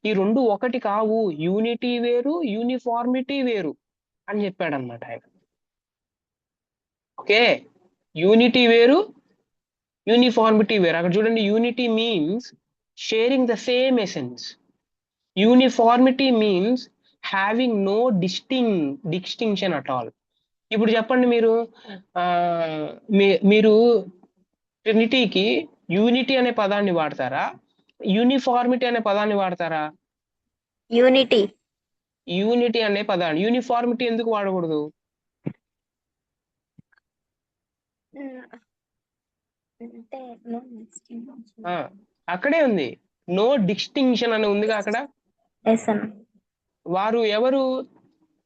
ఈ 2 ఒకటి కావు. యూనిటీ వేరు, యూనిఫార్మిటీ వేరు అని చెప్పాడు అన్నమాట ఆయన. ఓకే, యూనిటీ వేరు, యూనిఫార్మిటీ వేరు. అక్కడ చూడండి, unity means sharing the same essence. Uniformity means having no distinction at all. ఇప్పుడు చెప్పండి మీరు, ఆ, మీరు ట్రినిటీకి యూనిటీ అనే పదాన్ని వాడతారా, యూనిఫార్మిటీ అనే పదాన్ని వాడతారా? యూనిటీ. యూనిటీ అనే పదాన్ని, యూనిఫార్మిటీ ఎందుకు వాడకూడదు? అంటే no distinction. ఆ, అక్కడే ఉంది, నో డిస్టింక్షన్ అని ఉందిగా అక్కడ. Yes అన్న. వారు ఎవరు?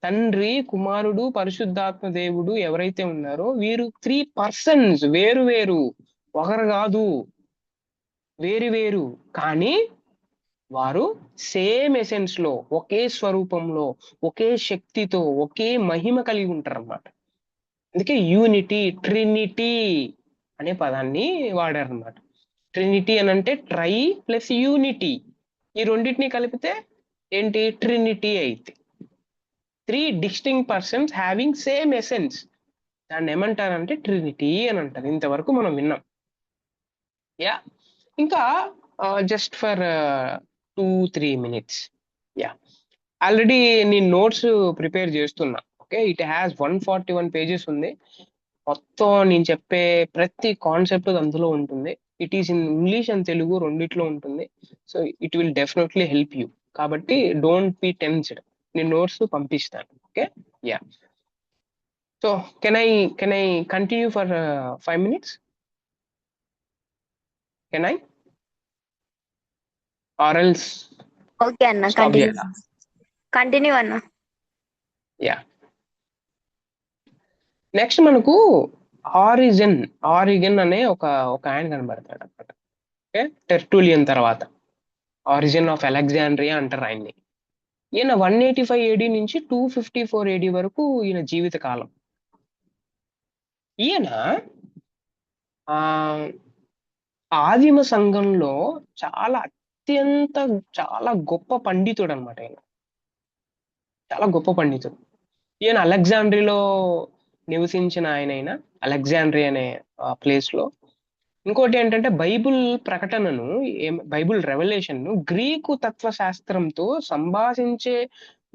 తండ్రి, కుమారుడు, పరిశుద్ధాత్మ దేవుడు ఎవరైతే ఉన్నారో వీరు 3 పర్సన్స్, వేరు వేరు, ఒకరు కాదు, వేరు వేరు, కానీ వారు సేమ్ ఎసెన్స్ లో, ఒకే స్వరూపంలో, ఒకే శక్తితో, ఒకే మహిమ కలిగి ఉంటారు అన్నమాట. అందుకే యూనిటీ, ట్రినిటీ అనే పదాన్ని వాడారు అన్నమాట. ట్రినిటీ అని అంటే ట్రై ప్లస్ యూనిటీ, ఈ రెండింటిని కలిపితే ఏంటి? ట్రినిటీ అయితే 3 distinct persons having same essence, దాన్ని ఏమంటారంటే ట్రినిటీ అని అంటారు. ఇంతవరకు మనం విన్నాం. యా, ఇంకా just for 2-3 minutes. Yeah, already నేను నోట్స్ ప్రిపేర్ చేస్తున్నా. ఓకే, ఇట్ హ్యాస్ 141 pages ఉంది. మొత్తం నేను చెప్పే ప్రతి కాన్సెప్ట్ అందులో ఉంటుంది. It is in English and Telugu రెండిట్లో ఉంటుంది. So it will definitely help you. కాబట్టి డోంట్ బి టెన్స్డ్, నేను నోట్స్ పంపిస్తాను. Okay, yeah. So can I continue for 5 minutes? Can I, or else okay అన్న, స్టాప్ కంటిన్యూ చేయాలా? Continue అన్న. Yeah, next మనకు ఆరిగన్ అనే ఒక ఆయన కనబడతాడు అనమాట. ఓకే, టెర్టులియన్ తర్వాత ఆరిజిన్ ఆఫ్ అలెగ్జాండ్రియా అంటారు ఆయన్ని. ఈయన 185 AD నుంచి 254 AD వరకు ఈయన జీవిత కాలం. ఈయన ఆ ఆదిమ సంఘంలో చాలా గొప్ప పండితుడు అనమాట. ఆయన చాలా గొప్ప పండితుడు. ఈయన అలెగ్జాండ్రియాలో నివసించిన ఆయన అలెగ్జాండ్రియా అనే ప్లేస్ లో. ఇంకోటి ఏంటంటే బైబుల్ ప్రకటనను, బైబుల్ రెవల్యూషన్ ను గ్రీకు తత్వశాస్త్రంతో సంభాషించే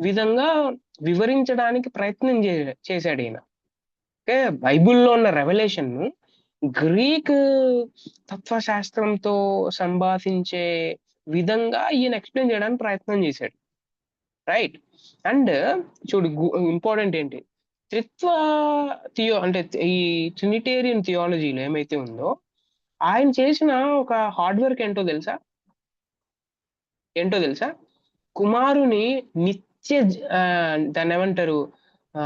విధంగా వివరించడానికి ప్రయత్నం చేశాడు ఈయన. ఓకే, బైబుల్లో ఉన్న రెవల్యూషన్ ను గ్రీక్ తత్వశాస్త్రంతో సంభాషించే విధంగా ఈయన ఎక్స్ప్లెయిన్ చేయడానికి ప్రయత్నం చేశాడు. రైట్. అండ్ చూడు, ఇంపార్టెంట్ ఏంటి, త్రిత్వ అంటే ఈ ట్రినిటేరియన్ థియాలజీలో ఏమైతే ఉందో, ఆయన చేసిన ఒక హార్డ్ వర్క్ ఏంటో తెలుసా? కుమారుని నిత్య, దాన్ని ఏమంటారు, ఆ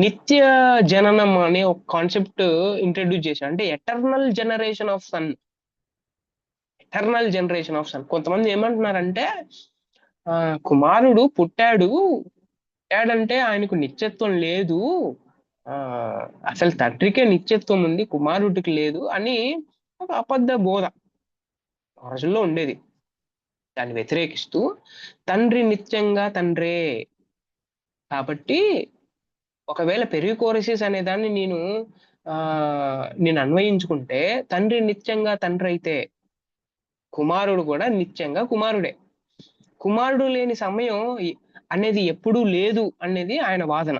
నిత్య జననం అనే ఒక కాన్సెప్ట్ ఇంట్రడ్యూస్ చేశాడు. అంటే ఎటర్నల్ జనరేషన్ ఆఫ్ సన్. కొంతమంది ఏమంటున్నారంటే కుమారుడు పుట్టాడంటే ఆయనకు నిత్యత్వం లేదు, అసలు తండ్రికే నిత్యత్వం ఉంది, కుమారుడికి లేదు అని ఒక అబద్ధ బోధ ఆ రోజుల్లో ఉండేది. దాన్ని వ్యతిరేకిస్తూ తండ్రి నిత్యంగా తండ్రే, కాబట్టి ఒకవేళ పెరికోరసిస్ అనే దాన్ని నేను అన్వయించుకుంటే, తండ్రి నిత్యంగా తండ్రి అయితే కుమారుడు కూడా నిత్యంగా కుమారుడే. కుమారుడు లేని సమయం అనేది ఎప్పుడూ లేదు అనేది ఆయన వాదన.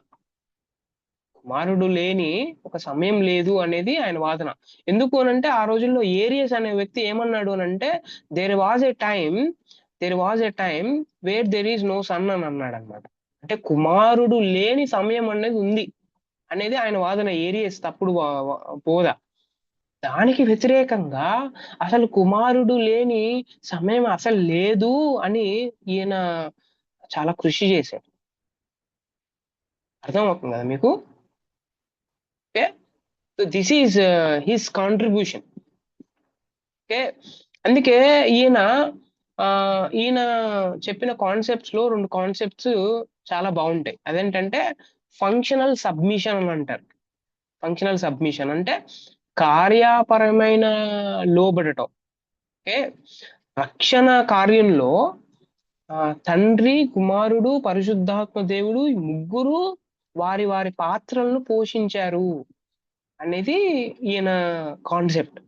కుమారుడు లేని ఒక సమయం లేదు అనేది ఆయన వాదన. ఎందుకు అనంటే ఆ రోజుల్లో ఏరియస్ అనే వ్యక్తి ఏమన్నాడు అనంటే, there was a time where there is no son అని అన్నాడు అనమాట. అంటే కుమారుడు లేని సమయం అనేది ఉంది అనేది ఆయన వాదన, ఏరియస్ తప్పుడు బోధ. దానికి వ్యతిరేకంగా అసలు కుమారుడు లేని సమయం అసలు లేదు అని ఈయన చాలా కృషి చేశాడు. అర్థమవుతుంది కదా మీకు? Okay, this is his contribution. Okay, అందుకే ఈయన చెప్పిన కాన్సెప్ట్స్ లో 2 కాన్సెప్ట్స్ చాలా బాగుంటాయి. అదేంటంటే ఫంక్షనల్ సబ్మిషన్ అని అంటారు. ఫంక్షనల్ సబ్మిషన్ అంటే కార్యపరమైన లోబడటం. ఓకే, రక్షణ కార్యంలో తండ్రి, కుమారుడు, పరిశుద్ధాత్మ దేవుడు ఈ ముగ్గురు వారి వారి పాత్రలను పోషించారు అనేది ఈయన కాన్సెప్ట్.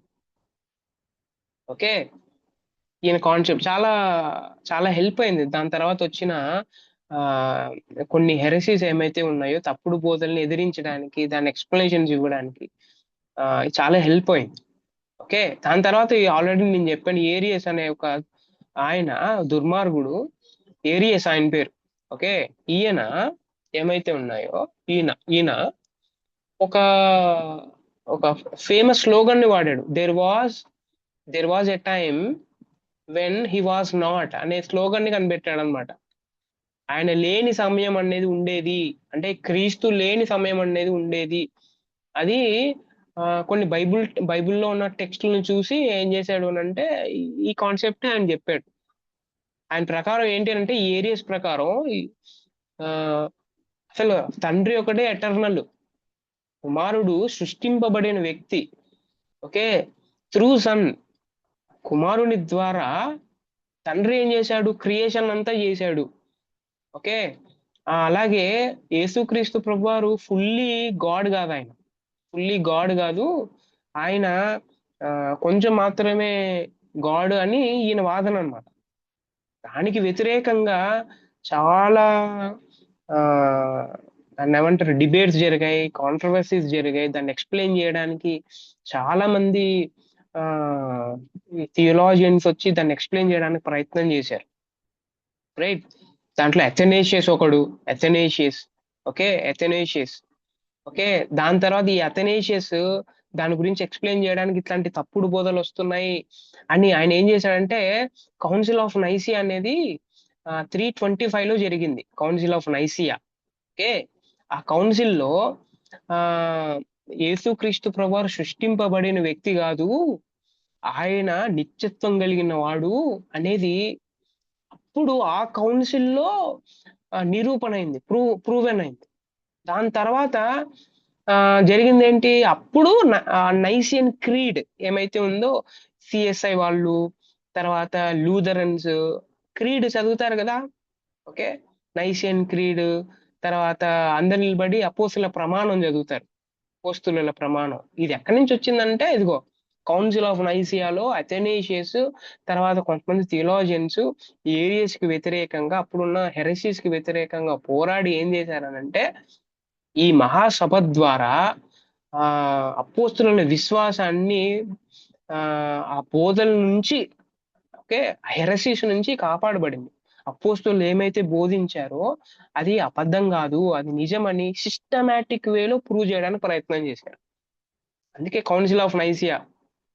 ఓకే, ఈయన కాన్సెప్ట్ చాలా చాలా హెల్ప్ అయింది దాని తర్వాత వచ్చిన కొన్ని హెరసీస్ ఏమైతే ఉన్నాయో తప్పుడు బోధల్ని ఎదిరించడానికి, దాని ఎక్స్ప్లెనేషన్స్ ఇవ్వడానికి చాలా హెల్ప్ అయింది. ఓకే, దాని తర్వాత ఆల్రెడీ నేను చెప్పాను, ఏరియస్ అనే ఒక ఆయన దుర్మార్గుడు, ఏరియస్ ఆయన పేరు. ఓకే, ఈయన ఏమైతే ఉన్నాయో ఈయన ఈయన ఒక ఒక ఫేమస్ స్లోగన్ ని వాడాడు. There was a time when he was not అనే స్లోగన్ ని కనిపెట్టాడు అనమాట. ఆయన లేని సమయం అనేది ఉండేది, అంటే క్రీస్తు లేని సమయం అనేది ఉండేది. అది కొన్ని బైబిల్లో ఉన్న టెక్స్ట్లను చూసి ఏం చేశాడు అని అంటే ఈ కాన్సెప్ట్ ఆయన చెప్పాడు. ఆయన ప్రకారం ఏంటి అంటే, ఈ ఏరియాస్ ప్రకారం ఆ, అసలు తండ్రి ఒకటే ఎటర్నల్, కుమారుడు సృష్టింపబడిన వ్యక్తి. ఓకే, త్రూ సన్, కుమారుని ద్వారా తండ్రి ఏం చేశాడు, క్రియేషన్ అంతా చేశాడు. ఓకే, అలాగే యేసుక్రీస్తు ప్రభువారు ఫుల్లీ గాడ్ కాదు, ఆయన ఫుల్లీ గాడ్ కాదు, ఆయన కొంచెం మాత్రమే గాడ్ అని ఈయన వాదన అన్నమాట. దానికి వ్యతిరేకంగా చాలా దాన్ని ఏమంటారు, డిబేట్స్ జరిగాయి, కాంట్రవర్సీస్ జరిగాయి. దాన్ని ఎక్స్ప్లెయిన్ చేయడానికి చాలా మంది థియోలాజియన్స్ వచ్చి దాన్ని ఎక్స్ప్లెయిన్ చేయడానికి ప్రయత్నం చేశారు. రైట్, దాంట్లో అథెనేషియస్. ఓకే, దాని తర్వాత ఈ అథెనేషియస్ దాని గురించి ఎక్స్ప్లెయిన్ చేయడానికి ఇట్లాంటి తప్పుడు బోధలు వస్తున్నాయి అని ఆయన ఏం చేశాడంటే, కౌన్సిల్ ఆఫ్ నైసియా అనేది 325 లో జరిగింది, కౌన్సిల్ ఆఫ్ నైసియా. ఓకే, ఆ కౌన్సిల్లో యేసుక్రీస్తు ప్రభువారు సృష్టింపబడిన వ్యక్తి కాదు, ఆయన నిత్యత్వం కలిగిన వాడు అనేది అప్పుడు ఆ కౌన్సిల్లో నిరూపణ అయింది, ప్రూవెన్ అయింది. దాని తర్వాత జరిగింది ఏంటి, అప్పుడు నైసియన్ క్రీడ్ ఏమైతే ఉందో, సిఎస్ఐ వాళ్ళు, తర్వాత లూథరన్స్ క్రీడ్ చదువుతారు కదా. ఓకే, నైసియన్ క్రీడ్ తర్వాత అందరు నిలబడి అపోస్తుల ప్రమాణం చదువుతారు, అపోస్తుల ప్రమాణం. ఇది ఎక్కడి నుంచి వచ్చిందంటే, ఇదిగో కౌన్సిల్ ఆఫ్ నైసియాలో అథెనేషియస్ తర్వాత కొంతమంది థియోలాజియన్స్ ఏరియస్ కి వ్యతిరేకంగా, అప్పుడున్న హెరసీస్ కి వ్యతిరేకంగా పోరాడి ఏం చేశారనంటే, ఈ మహాసభ ద్వారా అపోస్తుల విశ్వాసాన్ని ఆ బోధల నుంచి, ఓకే, హెరసీస్ నుంచి కాపాడబడింది. అపోస్తులు ఏమైతే బోధించారో అది అబద్ధం కాదు, అది నిజమని సిస్టమాటిక్ వేలో ప్రూవ్ చేయడానికి ప్రయత్నం చేశారు. అందుకే కౌన్సిల్ ఆఫ్ నైసియా,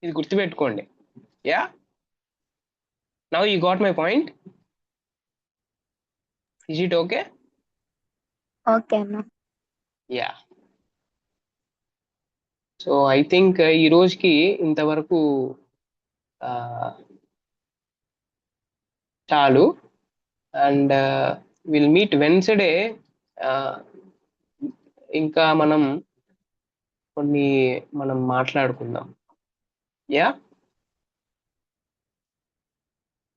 ఇది గుర్తుపెట్టుకోండి. Yeah, now you got my point. Is it okay? Okay అన్న. యా, సో ఐ థింక్ ఈ రోజుకి ఇంతవరకు చాలు. And will meet Wednesday. ఇంకా మనం మాట్లాడుకుందాం. యా.